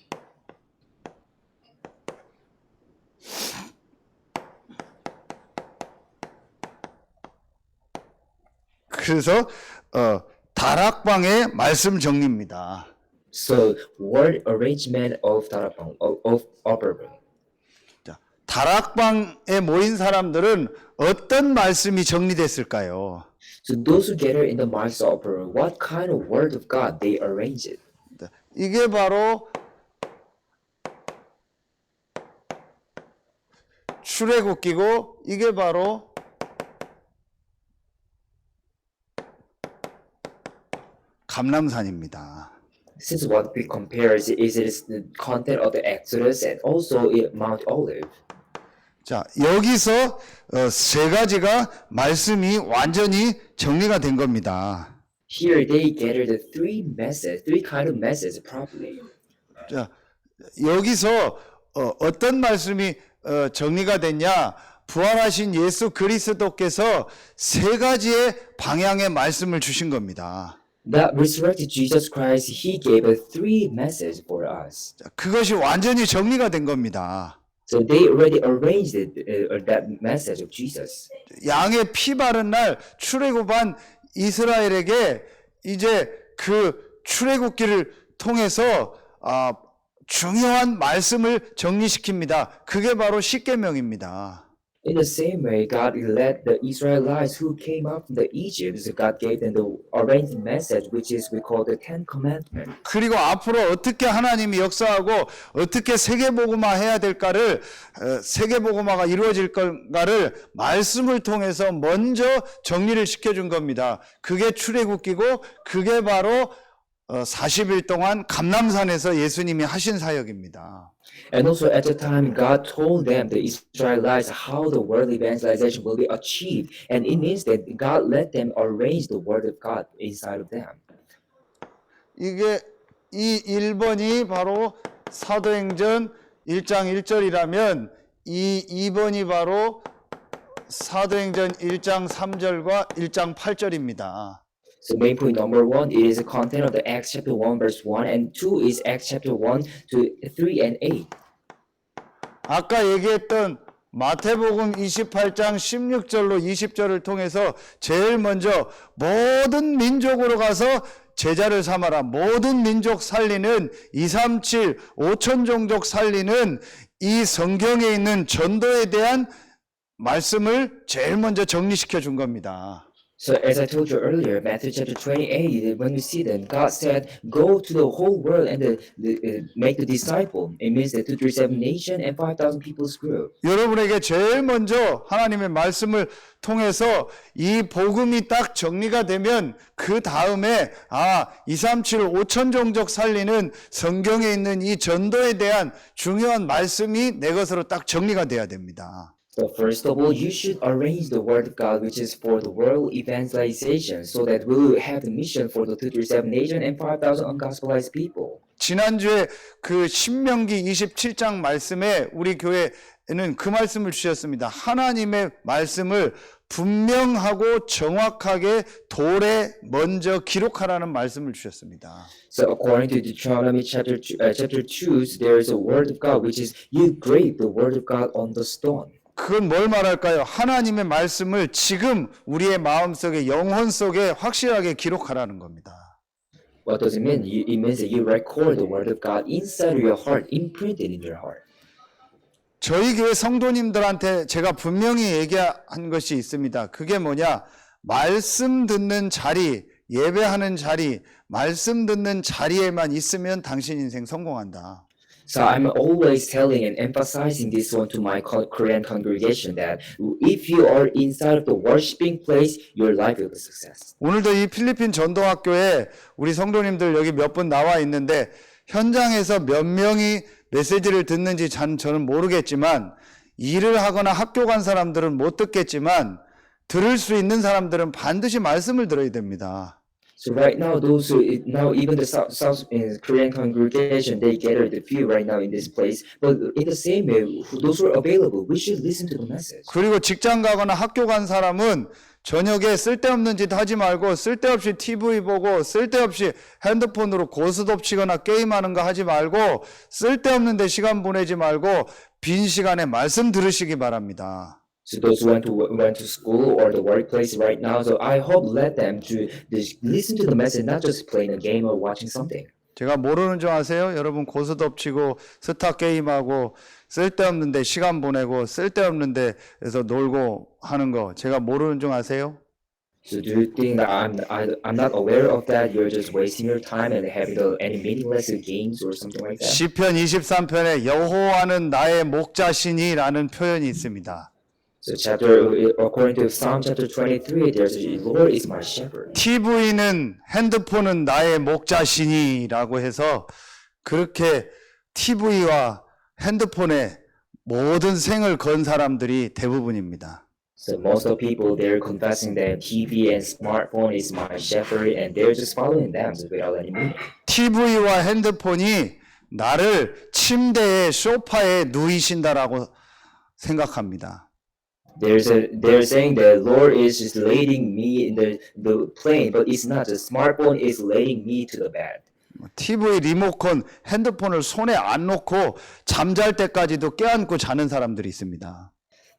그래서 다락방의 말씀 정리입니다. So word arrangement of Darabang of Upper. 자, 다락방에 모인 사람들은 어떤 말씀이 정리됐을까요? So those who gather in the Mark's Upper, what kind of word of God they arranged it? 이게 바로 출애굽기고 이게 바로 감람산입니다. This is what we compare is the content of the Exodus and also Mount Olive. 자, 여기서 세 가지가 말씀이 완전히 정리가 된 겁니다. Here they gather the three kind of messages properly. 자, 여기서 어떤 말씀이 정리가 됐냐? 부활하신 예수 그리스도께서 세 가지의 방향의 말씀을 주신 겁니다. That resurrected Jesus Christ, He gave a three message for us. 자, 그것이 완전히 정리가 된 겁니다. So they already arranged that message of Jesus. 양의 피 바른 날 출애굽한 이스라엘에게 이제 그 출애굽기를 통해서 중요한 말씀을 정리시킵니다. 그게 바로 십계명입니다. In the same way, God led the Israelites who came out from the Egypt. So God gave them the arranged message, which is we call the Ten Commandments. 그리고 앞으로 어떻게 하나님이 역사하고 어떻게 세계복음화 해야 될까를 세계복음화가 이루어질 건가를 말씀을 통해서 먼저 정리를 시켜준 겁니다. 그게 출애굽기고 그게 바로 40일 동안 감람산에서 예수님이 하신 사역입니다. And also at the time, God told them, the Israelites, how the world evangelization will be achieved. And it means that God let them arrange the word of God inside of them. 이게 이 1번이 바로 사도행전 1장 1절이라면 이 2번이 바로 사도행전 1장 3절과 1장 8절입니다. So main point number 1, it is the content of the Acts chapter 1 verse 1, and 2 is Acts chapter 1 to 3 and 8. 아까 얘기했던 마태복음 28장 16절로 20절을 통해서 제일 먼저 모든 민족으로 가서 제자를 삼아라. 모든 민족 살리는 237 5천 종족 살리는 이 성경에 있는 전도에 대한 말씀을 제일 먼저 정리시켜 준 겁니다. So as I told you earlier, Matthew chapter 28, when we see them, God said, go to the whole world and make the disciple. It means that 237 nation and 5,000 people's group. 여러분에게 제일 먼저 하나님의 말씀을 통해서 이 복음이 딱 정리가 되면 그 다음에 237 5천 종족 살리는 성경에 있는 이 전도에 대한 중요한 말씀이 내 것으로 딱 정리가 돼야 됩니다. So first of all, you should arrange the word of God, which is for the world evangelization, so that we will have the mission for the 237 nation and 5,000 ungospelized people. 지난주에 그 신명기 27장 말씀에 우리 교회는 그 말씀을 주셨습니다. 하나님의 말씀을 분명하고 정확하게 돌에 먼저 기록하라는 말씀을 주셨습니다. So according to Deuteronomy chapter 2, there is a word of God, which is you grave the word of God on the stone. 그건 뭘 말할까요? 하나님의 말씀을 지금 우리의 마음속에 영혼 속에 확실하게 기록하라는 겁니다. What does it mean? It means that you record the word of God inside of your heart, imprinted in your heart. 저희 교회 성도님들한테 제가 분명히 얘기한 것이 있습니다. 그게 뭐냐? 말씀 듣는 자리, 예배하는 자리, 말씀 듣는 자리에만 있으면 당신 인생 성공한다. So I'm always telling and emphasizing this one to my Korean congregation that if you are inside of the worshiping place, your life will be success. 오늘도 이 필리핀 전도학교에 우리 성도님들 여기 몇 분 나와 있는데 현장에서 몇 명이 메시지를 듣는지 저는 모르겠지만 일을 하거나 학교 간 사람들은 못 듣겠지만 들을 수 있는 사람들은 반드시 말씀을 들어야 됩니다. So right now, those who now even the South Korean congregation, they gather the few right now in this place. But in the same way, those who are available, we should listen to the message. 그리고 직장 가거나 학교 간 사람은 저녁에 쓸데없는 짓 하지 말고 쓸데없이 TV 보고 쓸데없이 핸드폰으로 고스톱 치거나 게임하는 거 하지 말고 쓸데없는 데 시간 보내지 말고 빈 시간에 말씀 들으시기 바랍니다. So those who went to school or the workplace right now, so I hope let them to just listen to the message, not just playing a game or watching something. 제가 모르는 줄 아세요? 여러분 고스 덮치고 스타 게임하고 쓸데없는데 시간 보내고 쓸데없는데 에서 놀고 하는 거 제가 모르는 줄 아세요? So do you think that I'm not aware of that? You're just wasting your time and having any meaningless games or something like that? 시편 23편에 여호와는 나의 목자시니라는 표현이 있습니다. So according to Psalm chapter 23, there's Lord is my shepherd. TV는 핸드폰은 나의 목자시니라고 해서 그렇게 TV와 핸드폰에 모든 생을 건 사람들이 대부분입니다. So most of people they're confessing that TV and smartphone is my shepherd, and they're just following them without any meaning. TV와 핸드폰이 나를 침대에 소파에 누이신다라고 생각합니다. They're saying that Lord is just leading me in the plane, but it's not. The smartphone is leading me to the bed. TV 리모컨 핸드폰을 손에 안 놓고 잠잘 때까지도 껴안고 자는 사람들이 있습니다.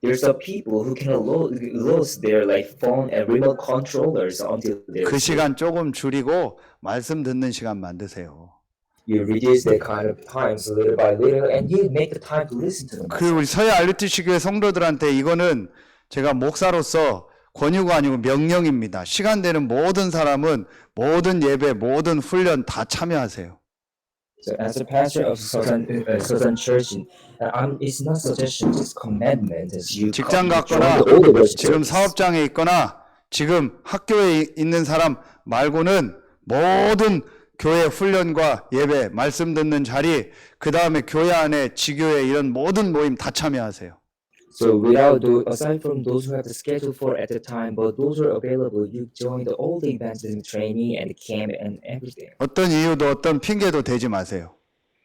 There's some people who can lose their like phone and remote controllers until they're 그 시간 조금 줄이고 말씀 듣는 시간 만드세요. You reduce that kind of times little by little, and you make the time to listen to them. 그 우리 서해 알루티시 교회 성도들한테 이거는 제가 목사로서 권유가 아니고 명령입니다. 시간 되는 모든 사람은 모든 예배, 모든 훈련 다 참여하세요. So as a pastor of Southern Church, it's not suggestion, it's commandment. As you 직장 join 갔거나 all the worship 지금 service. 사업장에 있거나 지금 학교에 있는 사람 말고는 모든 교회 훈련과 예배, 말씀 듣는 자리, 그 다음에 교회 안에 지교회 이런 모든 모임 다 참여하세요. So aside from those who have the schedule for at the time, but those are available, you join all the evangelism training and the camp and everything. 어떤 이유도 어떤 핑계도 대지 마세요.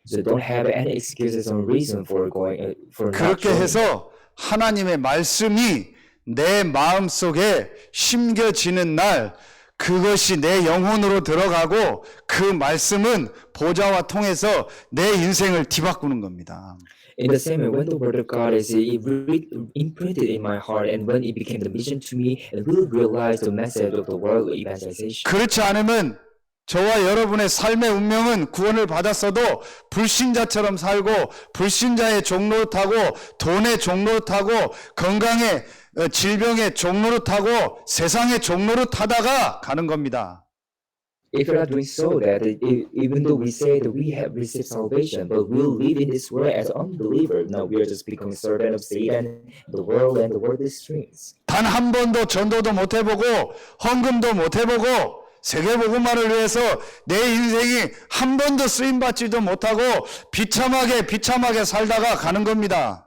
So don't have any excuses or reason for going for not 그렇게 joining. 해서 하나님의 말씀이 내 마음속에 심겨지는 날 그것이 내 영혼으로 들어가고 그 말씀은 보좌와 통해서 내 인생을 뒤바꾸는 겁니다. In the same way, when the word of God is imprinted in my heart, and when it became the mission to me, and will realize the message of the world evangelization. 그렇지 않으면 저와 여러분의 삶의 운명은 구원을 받았어도 불신자처럼 살고 불신자의 종로를 타고 돈의 종로를 타고 건강의 질병의 종로를 타고 세상의 종로를 타다가 가는 겁니다. If you're not doing so, that even though we say that we have received salvation, but we'll live in this world as unbelievers, now we are just becoming servant of Satan, the world, and the worldly streams. 단 한 번도 전도도 못 해보고 헌금도 못 해보고 세계복음화를 위해서 내 인생이 한 번도 쓰임받지도 못하고 비참하게 살다가 가는 겁니다.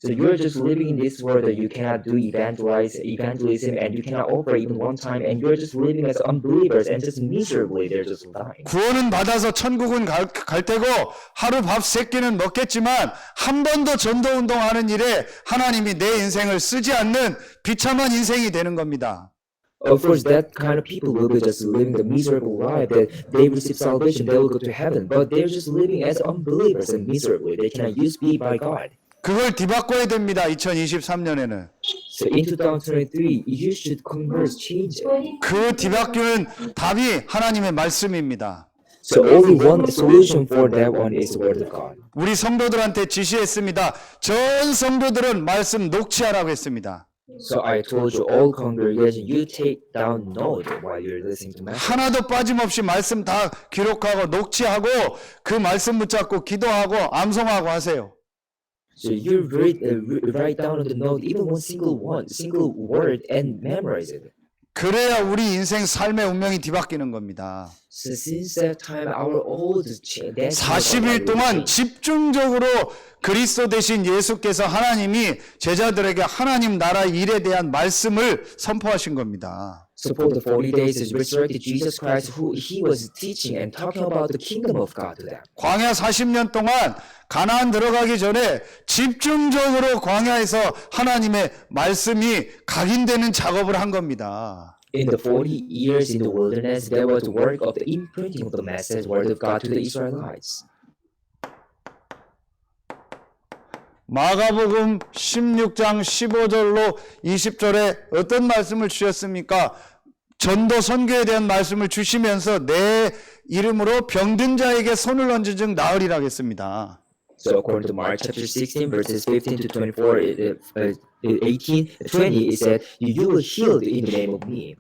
So you're just living in this world that you cannot do evangelism, and you cannot offer even one time, and you're just living as unbelievers and just miserably they're just dying. 구원은 받아서 천국은 갈 테고 하루 밥 3끼는 먹겠지만 한 번도 전도 운동하는 일에 하나님이 내 인생을 쓰지 않는 비참한 인생이 되는 겁니다. Of course, that kind of people will be just living the miserable life that they receive salvation, they will go to heaven, but they're just living as unbelievers and miserably. They cannot use be by God. 그걸 뒤바꿔야 됩니다. 2023년에는. So in 2023, you should converse, change it. 그 뒤바뀌는 답이 하나님의 말씀입니다. So only one solution for that one is the word of God. 우리 성도들한테 지시했습니다. 전 성도들은 말씀 녹취하라고 했습니다. So I told you, all congregation, you take down note while you're listening to message. 하나도 빠짐없이 말씀 다 기록하고 녹취하고 그 말씀 붙잡고 기도하고 암송하고 하세요. So you write down on the note even one single word and memorize it. 그래야 우리 인생 삶의 운명이 뒤바뀌는 겁니다. So since that time, our old 40일 동안 집중적으로 그리스도 대신 예수께서 하나님이 제자들에게 하나님 나라 일에 대한 말씀을 선포하신 겁니다. So for the 40 days, is resurrected Jesus Christ, who he was teaching and talking about the kingdom of God to them. 광야 40년 동안 가나안 들어가기 전에 집중적으로 광야에서 하나님의 말씀이 각인되는 작업을 한 겁니다. In the 40 years in the wilderness, there was work of the imprinting of the message, word of God to the Israelites. 마가복음 16장 15절로 20절에 어떤 말씀을 주셨습니까? 전도 선교에 대한 말씀을 주시면서 내 이름으로 병든 자에게 손을 얹은 즉 나으리라 했습니다. So according to Mark chapter 16 verses 15 to 24, 18, 20, it said, You will heal in the name of me.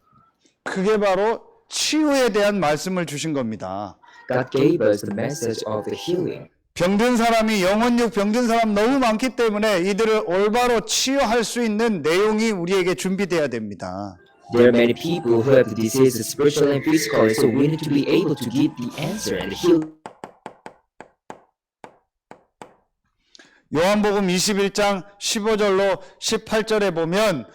그게 바로 치유에 대한 말씀을 주신 겁니다. God gave us the message of the healing. 병든 사람이 영혼육 병든 사람 너무 많기 때문에 이들을 올바로 치유할 수 있는 내용이 우리에게 준비돼야 됩니다. There are many people who have the diseases, spiritual and physical, so we need to be able to give the answer and heal. 요한복음 21장 15절로 18절에 보면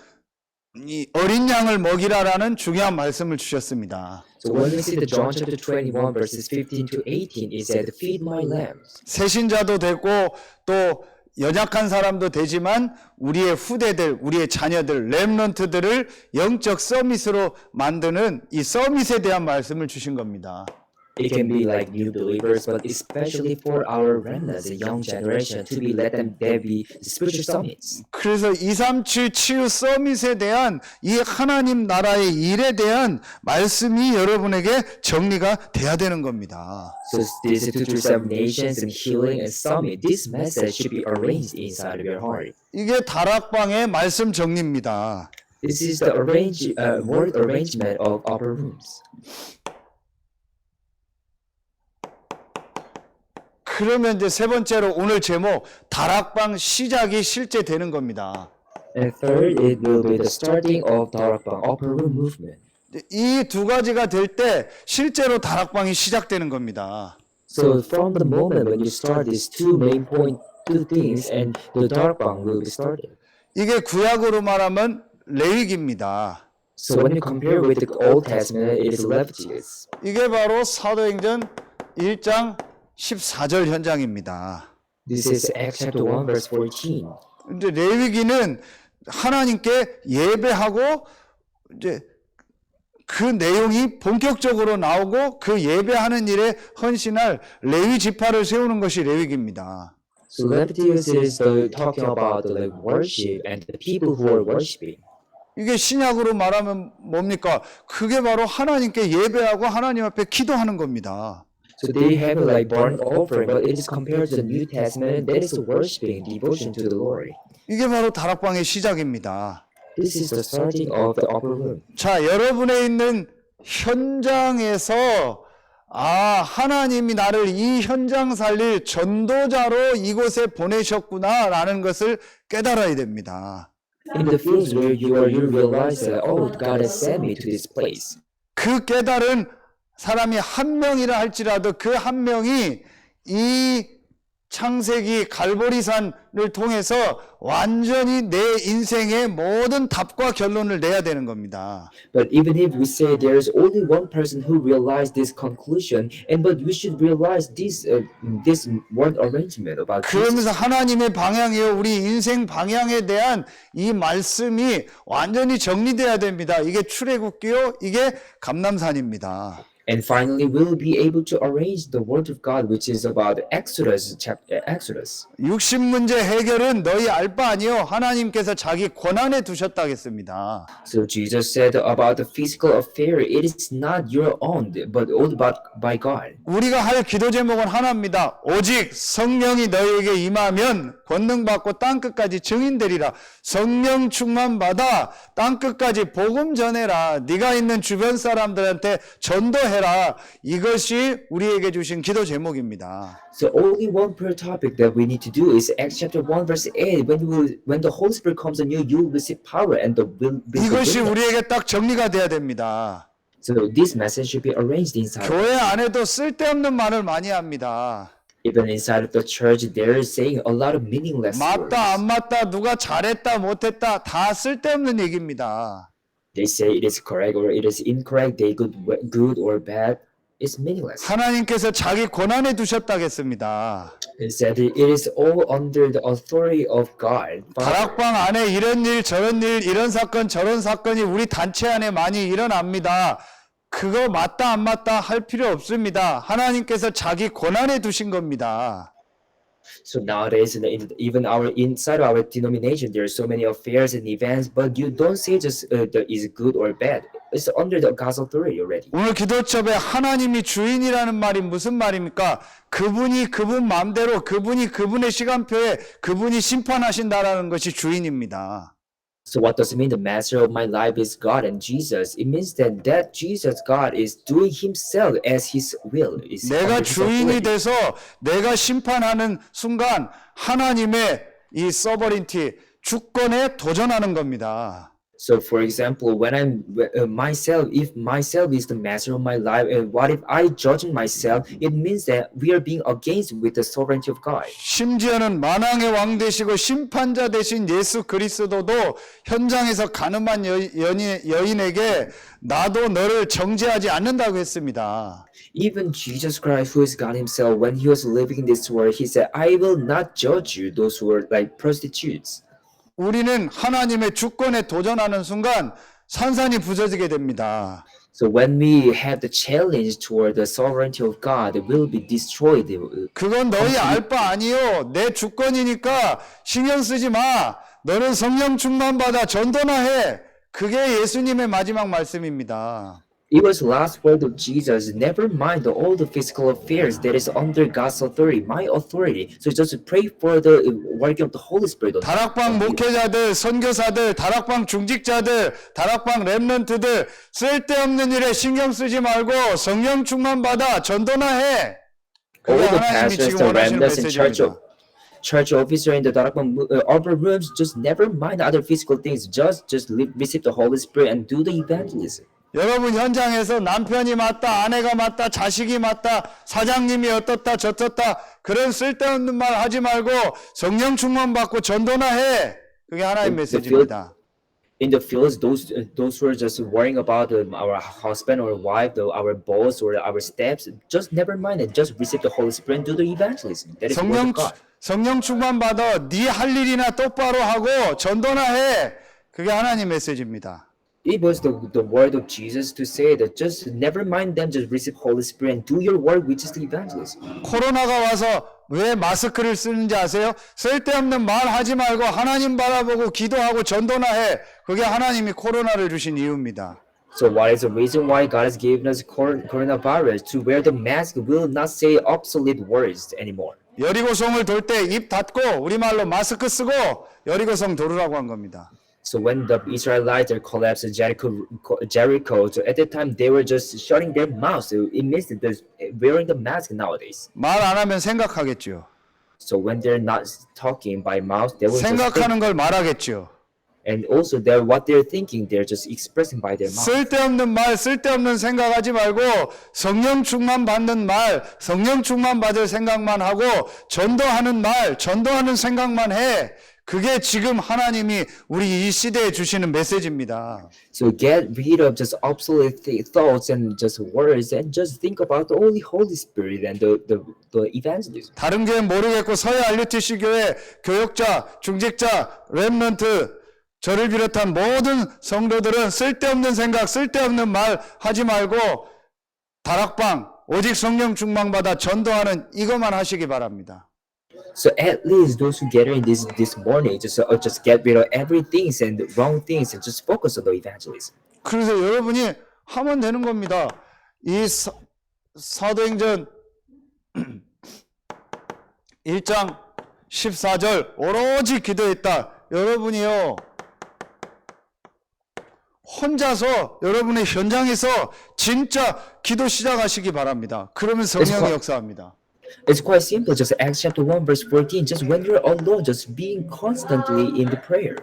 이 어린 양을 먹이라라는 중요한 말씀을 주셨습니다. So when we see the John chapter 21 verses 15 to 18, it said, Feed my lambs. 새신자도 되고 또 연약한 사람도 되지만 우리의 후대들, 우리의 자녀들, 렘넌트들을 영적 서밋으로 만드는 이 서밋에 대한 말씀을 주신 겁니다. It can be like new believers, but especially for our remnants, the young generation, to be let them there be spiritual summits. 그래서 237 치유 서밋에 대한 이 하나님 나라의 일에 대한 말씀이 여러분에게 정리가 돼야 되는 겁니다. So this 237 nations and healing and summit, this message should be arranged inside of your heart. 이게 다락방의 말씀 정리입니다. This is the word arrangement of upper rooms. 그러면 이제 세 번째로 오늘 제목 다락방 시작이 실제 되는 겁니다. And third, it will be the starting of Darakbang upper room movement. 이 두 가지가 될 때 실제로 다락방이 시작되는 겁니다. So from the moment when you start these two things, and the Darakbang will be started. 이게 구약으로 말하면 레위기입니다. So when you compare with the Old Testament, it is Leviticus. 이게 바로 사도행전 1장 14절 현장입니다. This is Acts chapter 1 verse 14. 근데 레위기는 하나님께 예배하고 이제 그 내용이 본격적으로 나오고 그 예배하는 일에 헌신할 레위 지파를 세우는 것이 레위기입니다. So Leviticus is talking about the worship and the people who are worshiping. 이게 신약으로 말하면 뭡니까? 그게 바로 하나님께 예배하고 하나님 앞에 기도하는 겁니다. So they have like burnt offering, but it is compared to the New Testament. That is worshiping, devotion to the Lord. 이게 바로 다락방의 시작입니다. This is the starting of the upper room. 자, 여러분의 있는 현장에서 하나님이 나를 이 현장 살릴 전도자로 이곳에 보내셨구나라는 것을 깨달아야 됩니다. In the fields where you realize that, oh, God has sent me to this place. 그 깨달은 사람이 한 명이라 할지라도 그 한 명이 이 창세기 갈보리산을 통해서 완전히 내 인생의 모든 답과 결론을 내야 되는 겁니다. But even if we say there is only one person who realized this conclusion, but we should realize this one arrangement about 그러면서 Jesus. 하나님의 방향이요 우리 인생 방향에 대한 이 말씀이 완전히 정리돼야 됩니다. 이게 출애굽기요, 이게 감람산입니다. And finally, we will be able to arrange the word of God, which is about Exodus. 60문제 해결은 너희 알 바 아니요 하나님께서 자기 권한에 두셨다 하겠습니다. So Jesus said about the physical affair, it is not your own, but owned by God. 우리가 할 기도 제목은 하나입니다. 오직 성령이 너희에게 임하면 권능 받고 땅 끝까지 증인되리라. 성령 충만 받아 땅 끝까지 복음 전해라. 네가 있는 주변 사람들한테 전도해라. 이것이 우리에게 주신 기도 제목입니다. So only one prayer topic that we need to do is Acts chapter 1 verse 8. When the Holy Spirit comes on you, you will receive power and the will be. 이것이 우리에게 딱 정리가 돼야 됩니다. So this message should be arranged inside. 교회 안에도 쓸데없는 말을 많이 합니다. Even inside of the church, they're saying a lot of meaningless words. 맞다 안 맞다 누가 잘했다 못했다 다 쓸데없는 얘기입니다. They say it is correct or it is incorrect. They good or bad. It's meaningless. 하나님께서 자기 권한에 두셨다겠습니다. It said it is all under the authority of God. 다락방 안에 이런 일 저런 일 이런 사건 저런 사건이 우리 단체 안에 많이 일어납니다. 그거 맞다 안 맞다 할 필요 없습니다. 하나님께서 자기 권한에 두신 겁니다. So nowadays, even our inside our denomination, there are so many affairs and events, but you don't say just that is good or bad. It's under the God's authority already. 오늘 기도첩에 하나님이 주인이라는 말이 무슨 말입니까? 그분이 그분 마음대로 그분이 그분의 시간표에 그분이 심판하신다라는 것이 주인입니다. So what does it mean? The master of my life is God and Jesus. It means that Jesus, God, is doing Himself as His will. Is 내가 under His 주인이 authority. 돼서 내가 심판하는 순간 하나님의 이 서버린티 주권에 도전하는 겁니다. So, for example, when I'm myself, if myself is the master of my life, and what if I judge myself? It means that we are being against with the sovereignty of God. 심지어는 만왕의 왕 되시고 심판자 되신 예수 그리스도도 현장에서 가늠한 여인에게 나도 너를 정죄하지 않는다고 했습니다. Even Jesus Christ, who is God Himself, when He was living in this world, He said, "I will not judge you, those who are like prostitutes." 우리는 하나님의 주권에 도전하는 순간 산산이 부서지게 됩니다. So when we have the challenge toward the sovereignty of God, it will be destroyed. 그건 너희 알 바 아니요. 내 주권이니까 신경 쓰지 마. 너는 성령 충만 받아 전도나 해. 그게 예수님의 마지막 말씀입니다. It was the last word of Jesus. Never mind all the physical affairs that is under God's authority, my authority. So just pray for the working of the Holy Spirit. 다락방 목회자들, 선교사들, 다락방 중직자들, 다락방 렘넌트들 쓸데없는 일에 신경 쓰지 말고 성령 충만 받아 전도나 해. 그게 All the 하나님이 pastors, 지금 the 원하시는 remnants, and 메시지입니다. church officer in the upper rooms, just never mind other physical things. Just receive the Holy Spirit and do the evangelism. 여러분 현장에서 남편이 맞다, 아내가 맞다, 자식이 맞다, 사장님이 어떻다, 저떻다 그런 쓸데없는 말 하지 말고 성령 충만 받고 전도나 해. 그게 하나님 메시지입니다. In the fields, those who are just worrying about our husband or wife, our boss or our steps, just never mind it. Just receive the Holy Spirit and do the evangelism. That is the word of God. 성령 충만 받아 네 할 일이나 똑바로 하고 전도나 해. 그게 하나님 메시지입니다. It was the word of Jesus to say that just never mind them, just receive Holy Spirit and do your work, which is the evangelism. 코로나가 와서 왜 마스크를 쓰는지 아세요? 쓸데없는 말 하지 말고 하나님 바라보고 기도하고 전도나 해. 그게 하나님이 코로나를 주신 이유입니다. So what is the reason why God has given us coronavirus? To wear the mask will not say obsolete words anymore. 여리고성을 돌 때 입 닫고 우리말로 마스크 쓰고 여리고성 도르라고 한 겁니다. So when the Israelites collapsed Jericho, so at that time they were just shutting their mouths. So it means that they're wearing the mask nowadays. 말 안 하면 생각하겠죠. So when they're not talking by mouth, they will just think. 생각하는 걸 말하겠죠. And also what they're thinking, they're just expressing by their mouth. 쓸데없는 말, 쓸데없는 생각하지 말고 성령 충만 받는 말, 성령 충만 받을 생각만 하고 전도하는 말, 전도하는 생각만 해. 그게 지금 하나님이 우리 이 시대에 주시는 메시지입니다. So get rid of just obsolete thoughts and just words and just think about the Holy Spirit and the evangelism. 다른 교회 모르겠고 서해 RUTC 교회 교역자, 중직자, 렘넌트 저를 비롯한 모든 성도들은 쓸데없는 생각, 쓸데없는 말 하지 말고 다락방 오직 성령 충만 받아 전도하는 이것만 하시기 바랍니다. So at least those who gather in this morning, just get rid of everything and wrong things and just focus on the evangelism. 그래서 여러분이 하면 되는 겁니다. 이 사도행전 1장 14절 오로지 기도했다. 여러분이요. 혼자서 여러분의 현장에서 진짜 기도 시작하시기 바랍니다. 그러면 성령이 역사합니다. It's quite simple. Just Acts chapter 1 verse 14. Just when you're alone, just being constantly in the prayer.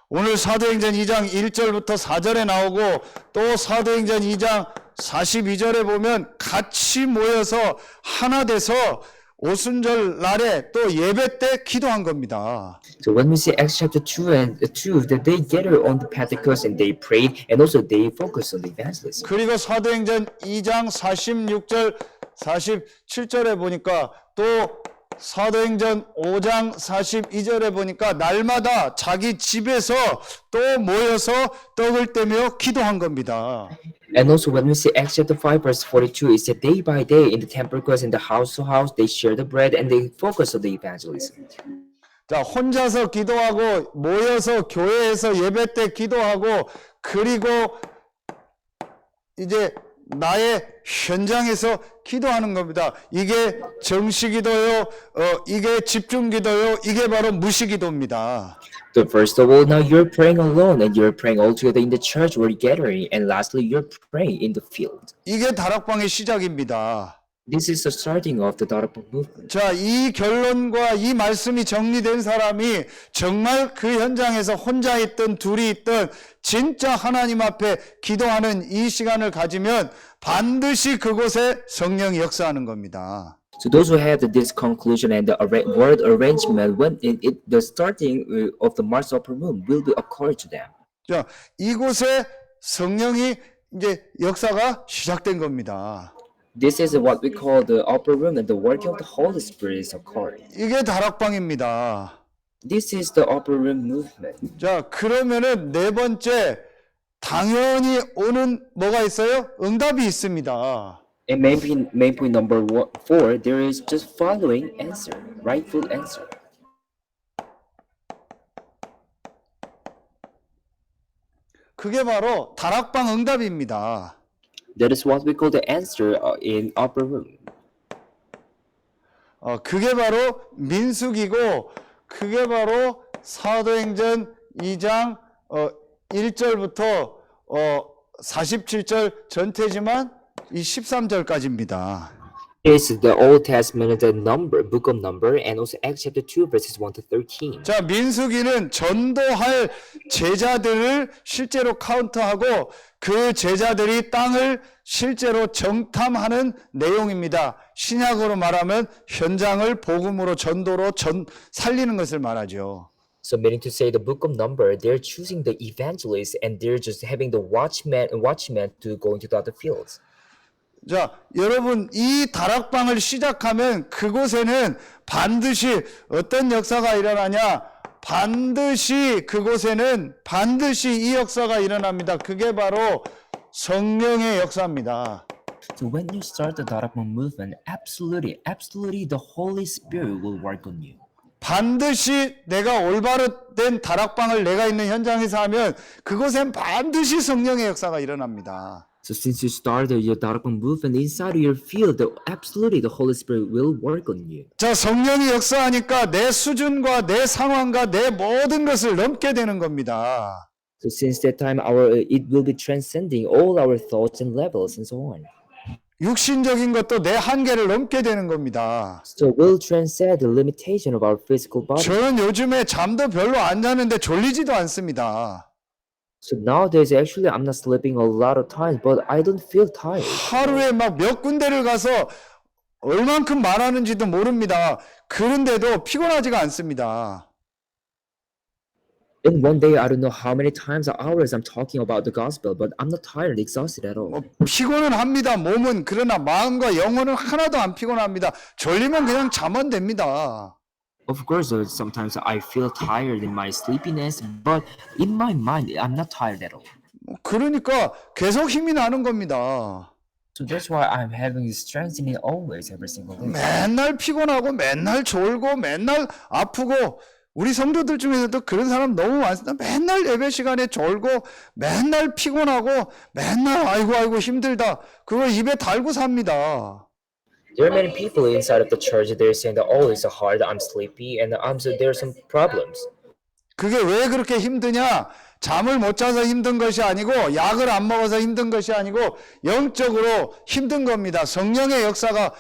오늘 사도행전 2장 1절부터 4절에 나오고 또 사도행전 2장 42절에 보면 같이 모여서 하나 돼서 오순절 날에 또 예배 때 기도한 겁니다. So when we see Acts chapter 2 and 2, that they gather on the Pentecost and they prayed and also they focus on the evangelism. 그리고 사도행전 2장 46절 47절에 보니까 또 사도행전 5장 42절에 보니까 날마다 자기 집에서 또 모여서 떡을 떼며 기도한 겁니다. And also when we see Acts chapter 5 verse 42, it said day by day in the temple courts and the house to house they share the bread and they focus on the evangelism. 자, 혼자서 기도하고 모여서 교회에서 예배 때 기도하고 그리고 이제 나의 현장에서 기도하는 겁니다. 이게 정시기도요, 이게 집중기도요, 이게 바로 무시기도입니다. So first of all, now you're praying alone and you're praying all together in the church or gathering, and lastly you're praying in the field. 이게 다락방의 시작입니다. This is the starting of the Darabang movement. 자, 이 결론과 이 말씀이 정리된 사람이 정말 그 현장에서 혼자 있든 둘이 있든 진짜 하나님 앞에 기도하는 이 시간을 가지면 반드시 그곳에 성령이 역사하는 겁니다. So those who have this conclusion and the word arrangement when the starting of the Mars upper moon will be occur to them. 자, 이곳에 성령이 이제 역사가 시작된 겁니다. This is what we call the upper room and the working of the Holy Spirit is occurring. 이게 다락방입니다. This is the upper room movement. 자, 그러면은 네 번째 당연히 오는 뭐가 있어요? 응답이 있습니다. And main point number 4, there is just following answer, rightful answer. 그게 바로 다락방 응답입니다. That is what we call the answer in upper room. 그게 바로 민수기고 그게 바로 사도행전 2장 1절부터 47절 전체지만 이 13절까지입니다. It's the Old Testament, the book of Number, and also Acts chapter 2, verses 1 to 13. 자, 민수기는 전도할 제자들을 실제로 카운트하고 그 제자들이 땅을 실제로 정탐하는 내용입니다. 신약으로 말하면 현장을 복음으로 전도로 살리는 것을 말하죠. So meaning to say the book of Number, they're choosing the evangelists and they're just having the watchmen to go into the other fields. 자, 여러분 이 다락방을 시작하면 그곳에는 반드시 어떤 역사가 일어나냐? 반드시 그곳에는 반드시 이 역사가 일어납니다. 그게 바로 성령의 역사입니다. So when you start the Darabang movement, absolutely the Holy Spirit will work on you. 반드시 내가 올바른 다락방을 내가 있는 현장에서 하면 그곳엔 반드시 성령의 역사가 일어납니다. So since you started your Darabang movement inside of your field, absolutely the Holy Spirit will work on you. 자, 성령이 역사하니까 내 수준과 내 상황과 내 모든 것을 넘게 되는 겁니다. So since that time, it will be transcending all our thoughts and levels and so on. 육신적인 것도 내 한계를 넘게 되는 겁니다. So we'll transcend the limitation of our physical body. 저는 요즘에 잠도 별로 안 자는데 졸리지도 않습니다. So nowadays, actually, I'm not sleeping a lot of times, but I don't feel tired. 하루에 막 몇 군데를 가서 얼만큼 말하는지도 모릅니다. 그런데도 피곤하지가 않습니다. In one day, I don't know how many times or hours I'm talking about the gospel, but I'm not tired, exhausted at all. 피곤은 합니다. 몸은. 그러나 마음과 영혼은 하나도 안 피곤합니다. 졸리면 그냥 자면 됩니다. Of course, sometimes I feel tired in my sleepiness, but in my mind, I'm not tired at all. 그러니까 계속 힘이 나는 겁니다. So that's why I'm having strength in it always, every single day. 맨날 피곤하고 맨날 졸고 맨날 아프고 우리 성도들 중에서도 그런 사람 너무 많습니다. 맨날 예배 시간에 졸고 맨날 피곤하고 맨날 아이고 힘들다. 그걸 입에 달고 삽니다. There are many people inside of the church. They're saying that oh, it's hard. I'm sleepy, and so there's some problems. 그게 왜 그렇게 힘드냐? 잠을 못 자서 힘든 것이 아니고 약을 안 먹어서 힘든 것이 아니고 영적으로 힘든 겁니다. 성령의 역사가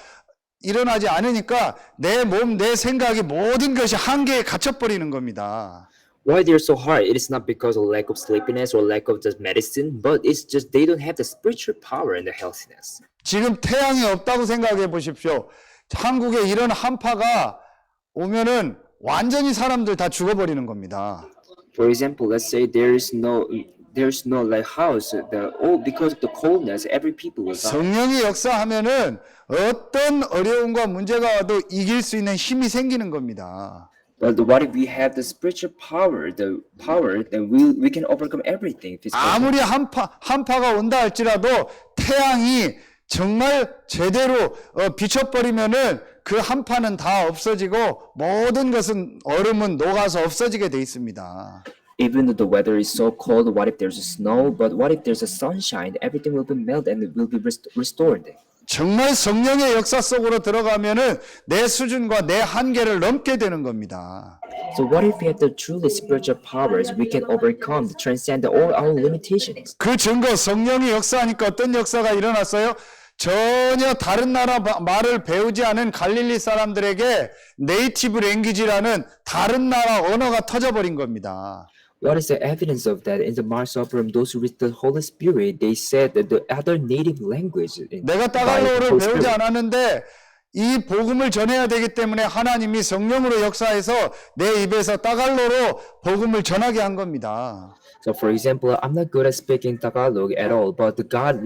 일어나지 않으니까 내 몸, 내 생각이 모든 것이 한계에 갇혀버리는 겁니다. Why they're so hard? It is not because of lack of sleepiness or lack of the medicine, but it's just they don't have the spiritual power and the healthiness. 지금 태양이 없다고 생각해 보십시오. 한국에 이런 한파가 오면은 완전히 사람들 다 죽어버리는 겁니다. For example, let's say there is no there's no like house. Because of the coldness, every people will die. 성령이 역사하면은 어떤 어려움과 문제가 와도 이길 수 있는 힘이 생기는 겁니다. But what if we have the spiritual power, then we can overcome everything. 아무리 한파가 온다 할지라도 태양이 정말 제대로 비춰버리면은 그 한파는 다 없어지고 모든 것은 얼음은 녹아서 없어지게 돼 있습니다. Even though the weather is so cold, what if there's a snow? But what if there's a sunshine? Everything will be melted and it will be restored. 정말 성령의 역사 속으로 들어가면은 내 수준과 내 한계를 넘게 되는 겁니다. So what if we have the truly spiritual powers? We can overcome, transcend all our limitations. 그 증거 성령이 역사하니까 어떤 역사가 일어났어요? 전혀 다른 나라 말을 배우지 않은 갈릴리 사람들에게 네이티브 랭귀지라는 다른 나라 언어가 터져버린 겁니다. What is the evidence of that? In the Mars Upper, those who read the Holy Spirit, they said that the other native language. 내가 따갈로를 배우지 않았는데 이 복음을 전해야 되기 때문에 하나님이 성령으로 역사해서 내 입에서 따갈로로 복음을 전하게 한 겁니다. So, for example, I'm not good at speaking Tagalog at all, but God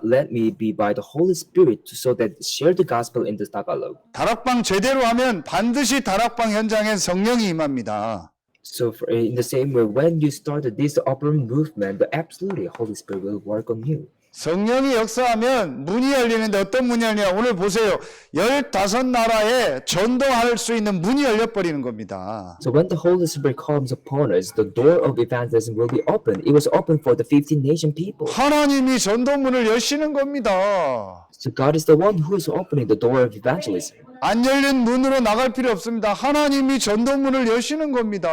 led me be by the Holy Spirit so that share the gospel in the Tagalog. 다락방 제대로 하면 반드시 다락방 현장엔 성령이 임합니다. So, in the same way, when you started this upper movement, absolutely Holy Spirit will work on you. 성령이 역사하면 문이 열리는데 어떤 문이 열리냐? 오늘 보세요. 15나라에 전도할 수 있는 문이 열려버리는 겁니다. So when the Holy Spirit comes upon us, the door of evangelism will be open. It was open for the 15 nation people. 하나님이 전도문을 여시는 겁니다. So God is the one who is opening the door of evangelism. 안 열린 문으로 나갈 필요 없습니다. 하나님이 전도문을 여시는 겁니다.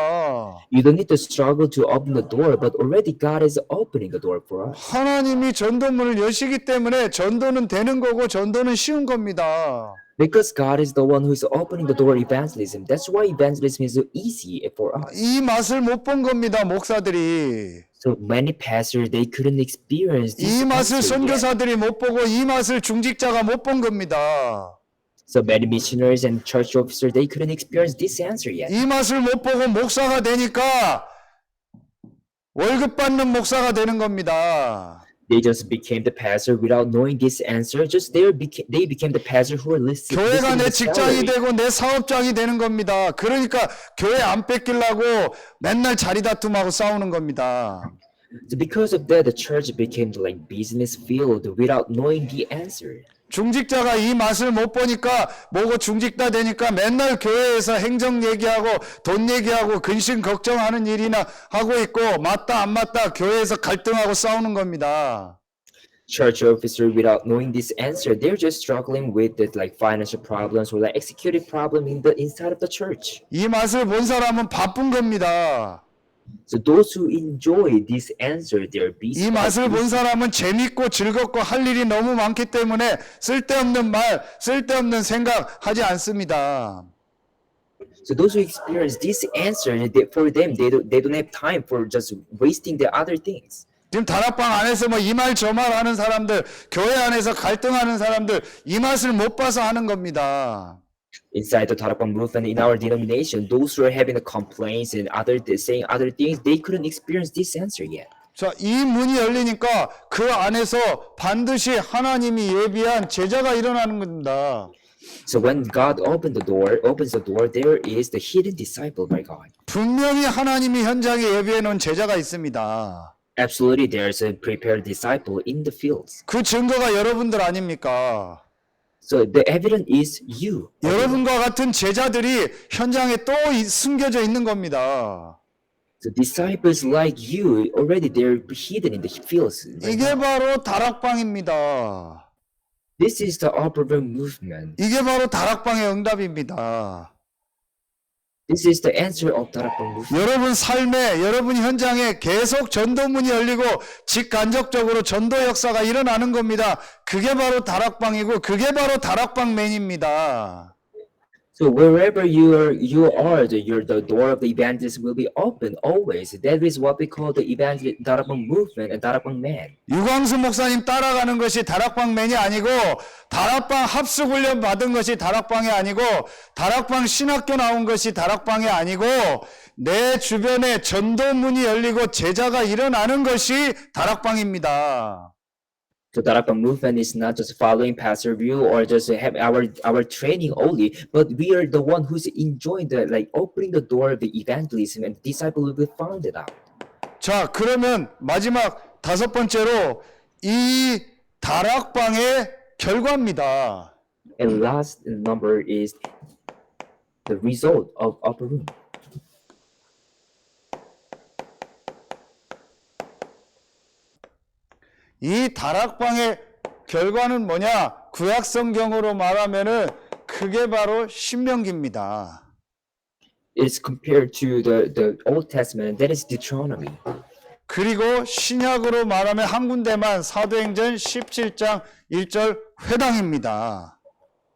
You don't need to struggle to open the door, but already God is opening the door for us. 하나님이 전도문을 여시기 때문에 전도는 되는 거고 전도는 쉬운 겁니다. Because God is the one who is opening the door of evangelism. That's why evangelism is so easy for us. 이 맛을 못 본 겁니다, 목사들이. So many pastors, they couldn't experience this. 이 맛을 answer yet. 선교사들이 못 보고 이 맛을 중직자가 못 본 겁니다. So many missionaries and church officers, they couldn't experience this answer yet. 이 맛을 못 보고 목사가 되니까 월급 받는 목사가 되는 겁니다. They just became the pastor without knowing this answer. Just they became the pastor who were listening. 교회가 내 직장이 되고 내 사업장이 되는 겁니다. 그러니까 교회 안 뺏기려고 맨날 자리 다툼하고 싸우는 겁니다. So because of that, the church became like business field without knowing the answer. 중직자가 이 맛을 못 보니까 뭐고 중직자 되니까 맨날 교회에서 행정 얘기하고 돈 얘기하고 근심 걱정하는 일이나 하고 있고 맞다 안 맞다 교회에서 갈등하고 싸우는 겁니다. Church officer without knowing this answer, they're just struggling with the like financial problems or like executive problem in the inside of the church. 이 맛을 본 사람은 바쁜 겁니다. So those who enjoy this answer, they're busy. 이 맛을 본 사람은 재밌고 즐겁고 할 일이 너무 많기 때문에 쓸데없는 말, 쓸데없는 생각 하지 않습니다. So those who experience this answer, for them, they don't have time for just wasting the other things. 지금 다락방 안에서 뭐 이 말 저 말 하는 사람들, 교회 안에서 갈등하는 사람들, 이 맛을 못 봐서 하는 겁니다. Inside the Tarakpang movement in our denomination, those who are having the complaints and saying other things, they couldn't experience this answer yet. 자, 이 문이 열리니까 그 안에서 반드시 하나님이 예비한 제자가 일어나는 겁니다. So when God opens the door, there is the hidden disciple by God. 분명히 하나님이 현장에 예비해 놓은 제자가 있습니다. Absolutely, there's a prepared disciple in the fields. 그 증거가 여러분들 아닙니까? So the evidence is you. 여러분과 같은 제자들이 현장에 또 숨겨져 있는 겁니다. So disciples like you, already they're hidden in the fields. 이게 바로 다락방입니다. This is the upper room movement. 이게 바로 다락방의 응답입니다. This is the answer of Tarakpang movement. 여러분 삶에, 여러분 현장에 계속 전도문이 열리고 직간접적으로 전도 역사가 일어나는 겁니다. 그게 바로 다락방이고 그게 바로 다락방맨입니다. So wherever the door of the evangelist will be open always. That is what we call the evangel Darabang movement and Darabang man. 유광수 목사님 따라가는 것이 다락방맨이 아니고 다락방 합숙훈련 받은 것이 다락방이 아니고 다락방 신학교 나온 것이 다락방이 아니고 내 주변에 전도문이 열리고 제자가 일어나는 것이 다락방입니다. So Darabang movement is not just following Pastor View or just have our training only, but we are the one who's enjoying the opening the door of the evangelism and disciple will be founded out. 자, 그러면 마지막 다섯 번째로 이 다락방의 결과입니다. And last number is the result of upper room. 이 다락방의 결과는 뭐냐? 구약 성경으로 말하면은 그게 바로 신명기입니다. It's compared to the Old Testament, that is Deuteronomy. 그리고 신약으로 말하면 한 군데만 사도행전 17장 1절 회당입니다.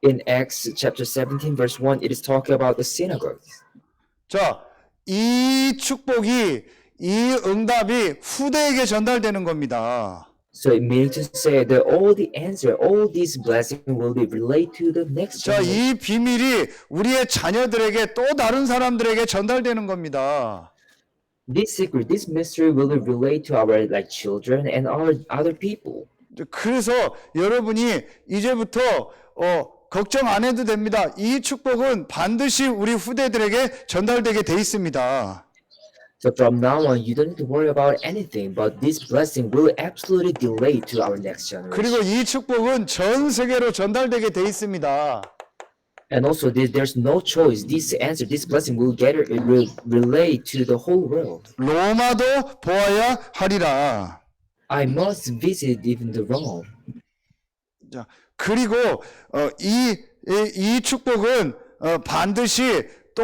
In Acts chapter 17 verse 1, it is talking about the synagogues. 자, 이 축복이 이 응답이 후대에게 전달되는 겁니다. So it means to say that all the answer, all these blessings will be relayed to the next 자, generation. 이 비밀이 우리의 자녀들에게 또 다른 사람들에게 전달되는 겁니다. This secret, this mystery will be relayed to our children and our other people. 그래서 여러분이 이제부터 걱정 안 해도 됩니다. 이 축복은 반드시 우리 후대들에게 전달되게 돼 있습니다. So from now on, you don't need to worry about anything, but this blessing will absolutely delay to our next generation. 그리고 이 축복은 전 세계로 전달되게 돼 있습니다. And also, there's no choice. This answer, this blessing will relay to the whole world. 로마도 보아야 하리라. I must visit even the Rome. 자, 그리고 이 축복은 반드시 또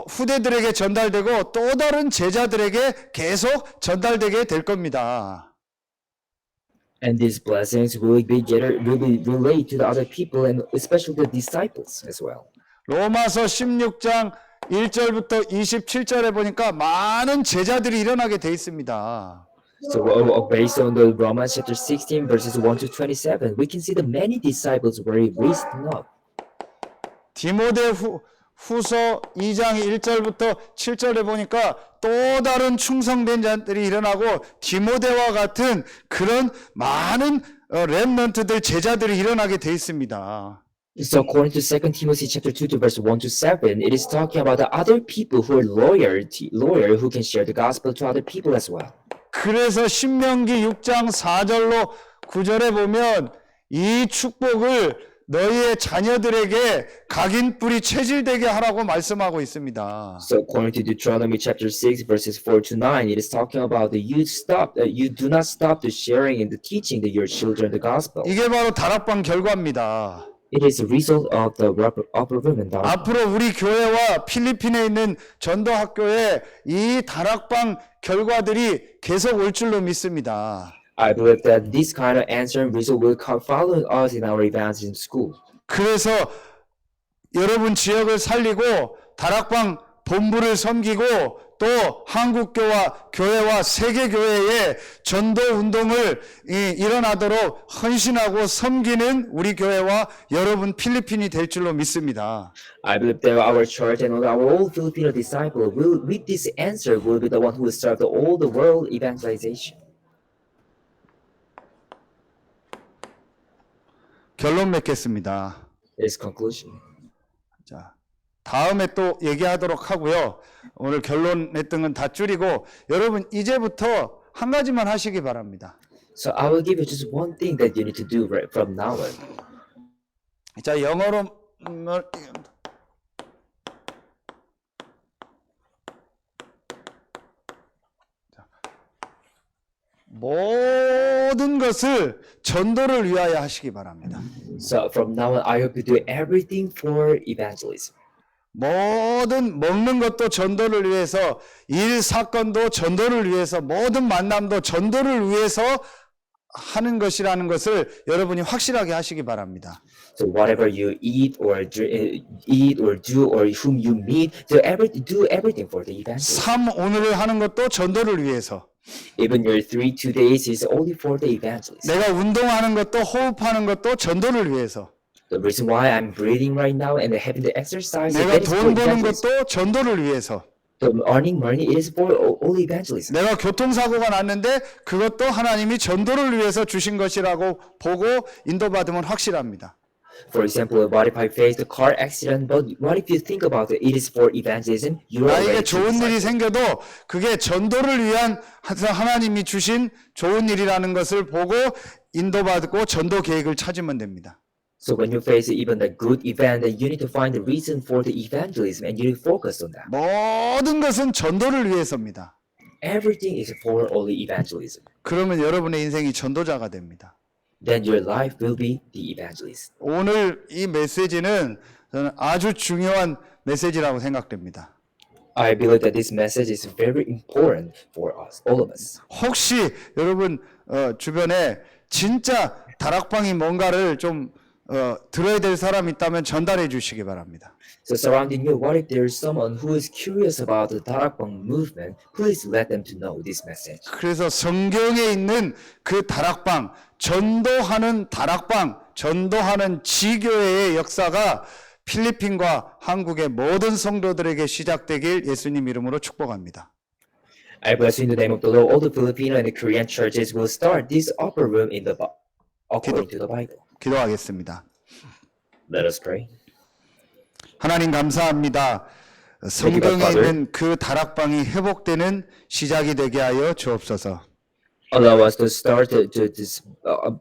후대들에게 전달되고 또 다른 제자들에게 계속 전달되게 될 겁니다. And these blessings will be relayed to the other people and especially the disciples as well. 로마서 16장 1절부터 27절에 보니까 많은 제자들이 일어나게 돼 있습니다. So based on the Romans chapter 16 verses 1 to 27, we can see that many disciples were raised up. 디모데 후서 2장 1절부터 7절에 보니까 또 다른 충성된 자들이 일어나고 디모데와 같은 그런 많은 렘넌트들 제자들이 일어나게 돼 있습니다. So according to 2 Timothy chapter 2 to verse 1 to 7, it is talking about the other people who are loyal who can share the gospel to other people as well. 그래서 신명기 6장 4절로 9절에 보면 이 축복을 너희의 자녀들에게 각인뿔이 체질되게 하라고 말씀하고 있습니다. So according to Deuteronomy chapter 6 verses 4 to 9, it is talking about that you do not stop the sharing and the teaching that your children the gospel. 이게 바로 다락방 결과입니다. It is a result of the upper room and down. 앞으로 우리 교회와 필리핀에 있는 전도학교에 이 다락방 결과들이 계속 올 줄로 믿습니다. I believe that this kind of answer and result will come following us in our evangelism school. 그래서 여러분 지역을 살리고 다락방 본부를 섬기고 또 한국교회와 세계교회의 전도 운동을 일어나도록 헌신하고 섬기는 우리 교회와 여러분 필리핀이 될 줄로 믿습니다. I believe that our church and our old Filipino disciple will, with this answer, will be the one who will serve all the world evangelization. 결론 맺겠습니다. This conclusion. 자, 다음에 또 얘기하도록 하고요. 오늘 결론 냈던 건 다 줄이고 여러분 이제부터 한 가지만 하시기 바랍니다. So I will give you just one thing that you need to do right from now on. 자, 영어로 모든 것을 전도를 위하여 하시기 바랍니다. So from now on, I hope you do everything for evangelism. 모든 먹는 것도 전도를 위해서, 일 사건도 전도를 위해서, 모든 만남도 전도를 위해서 하는 것이라는 것을 여러분이 확실하게 하시기 바랍니다. So whatever you eat or do or whom you meet, do everything for the evangelist. 삶 오늘을 하는 것도 전도를 위해서. Even your 2 days is only for the evangelist. 내가 운동하는 것도 호흡하는 것도 전도를 위해서. The reason why I'm breathing right now and having the exercise, 내가 that is for 돈 버는 evangelism. 것도 전도를 위해서. The earning money is for all evangelism. 내가 교통사고가 났는데 그것도 하나님이 전도를 위해서 주신 것이라고 보고 인도받으면 확실합니다. For example, what if I faced a car accident? But what if you think about it is for evangelism? You are 나에게 ready to 좋은 일이 disciple. 생겨도 그게 전도를 위한 하나님이 주신 좋은 일이라는 것을 보고 인도받고 전도 계획을 찾으면 됩니다. So when you face even the good event, then you need to find the reason for the evangelism and you need to focus on that. 모든 것은 전도를 위해서입니다. Everything is for only evangelism. 그러면 여러분의 인생이 전도자가 됩니다. Then your life will be the evangelist. 오늘 이 메시지는 저는 아주 중요한 메시지라고 생각됩니다. I believe that this message is very important for us, all of us. 혹시 여러분 주변에 진짜 다락방이 뭔가를 좀 들어야 될 사람이 있다면 전달해 주시기 바랍니다. So surrounding you, what if there is someone who is curious about the Darakbang movement? Please let them to know this message. 그래서 성경에 있는 그 다락방, 전도하는 다락방, 전도하는 지교회의 역사가 필리핀과 한국의 모든 성도들에게 시작되길 예수님 이름으로 축복합니다. I bless you in the name of the Lord. All the Filipino and the Korean churches will start this upper room in the according to the Bible. 기도하겠습니다. Let us pray. 하나님 감사합니다. 성경에 있는 그 다락방이 회복되는 시작이 되게 하여 주옵소서. Allow us to start this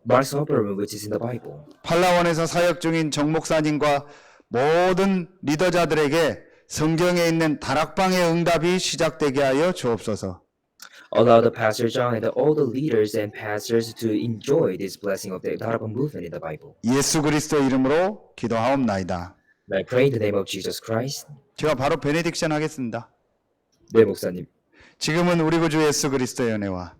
Mark's upper room, which is in the Bible. 팔라원에서 사역 중인 정 목사님과 모든 리더자들에게 성경에 있는 다락방의 응답이 시작되게 하여 주옵소서. Allow the Pastor John and all the leaders and pastors to enjoy this blessing of the Darakbang movement in the Bible. 예수 그리스도 이름으로 기도하옵나이다. And I pray in the name of Jesus Christ. 제가 바로 베네딕션 하겠습니다. 네, 목사님. 지금은 우리 구주 예수 그리스도의 은혜와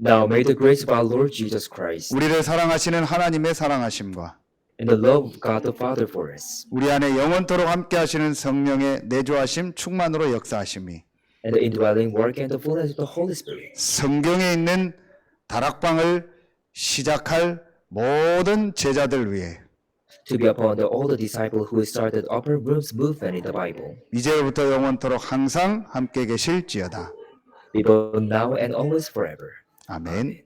Now may the grace of our Lord Jesus Christ 우리를 사랑하시는 하나님의 사랑하심과 and the love of God the Father for us 우리 안에 영원토록 함께 하시는 성령의 내주하심 충만으로 역사하심이 and the indwelling work and the fullness of the Holy Spirit 성경에 있는 다락방을 시작할 모든 제자들 위해 to be upon all the disciples who started upper rooms movement in the Bible, 이제부터 영원토록 항상 함께 계실지어다. be both now and always forever. 아멘.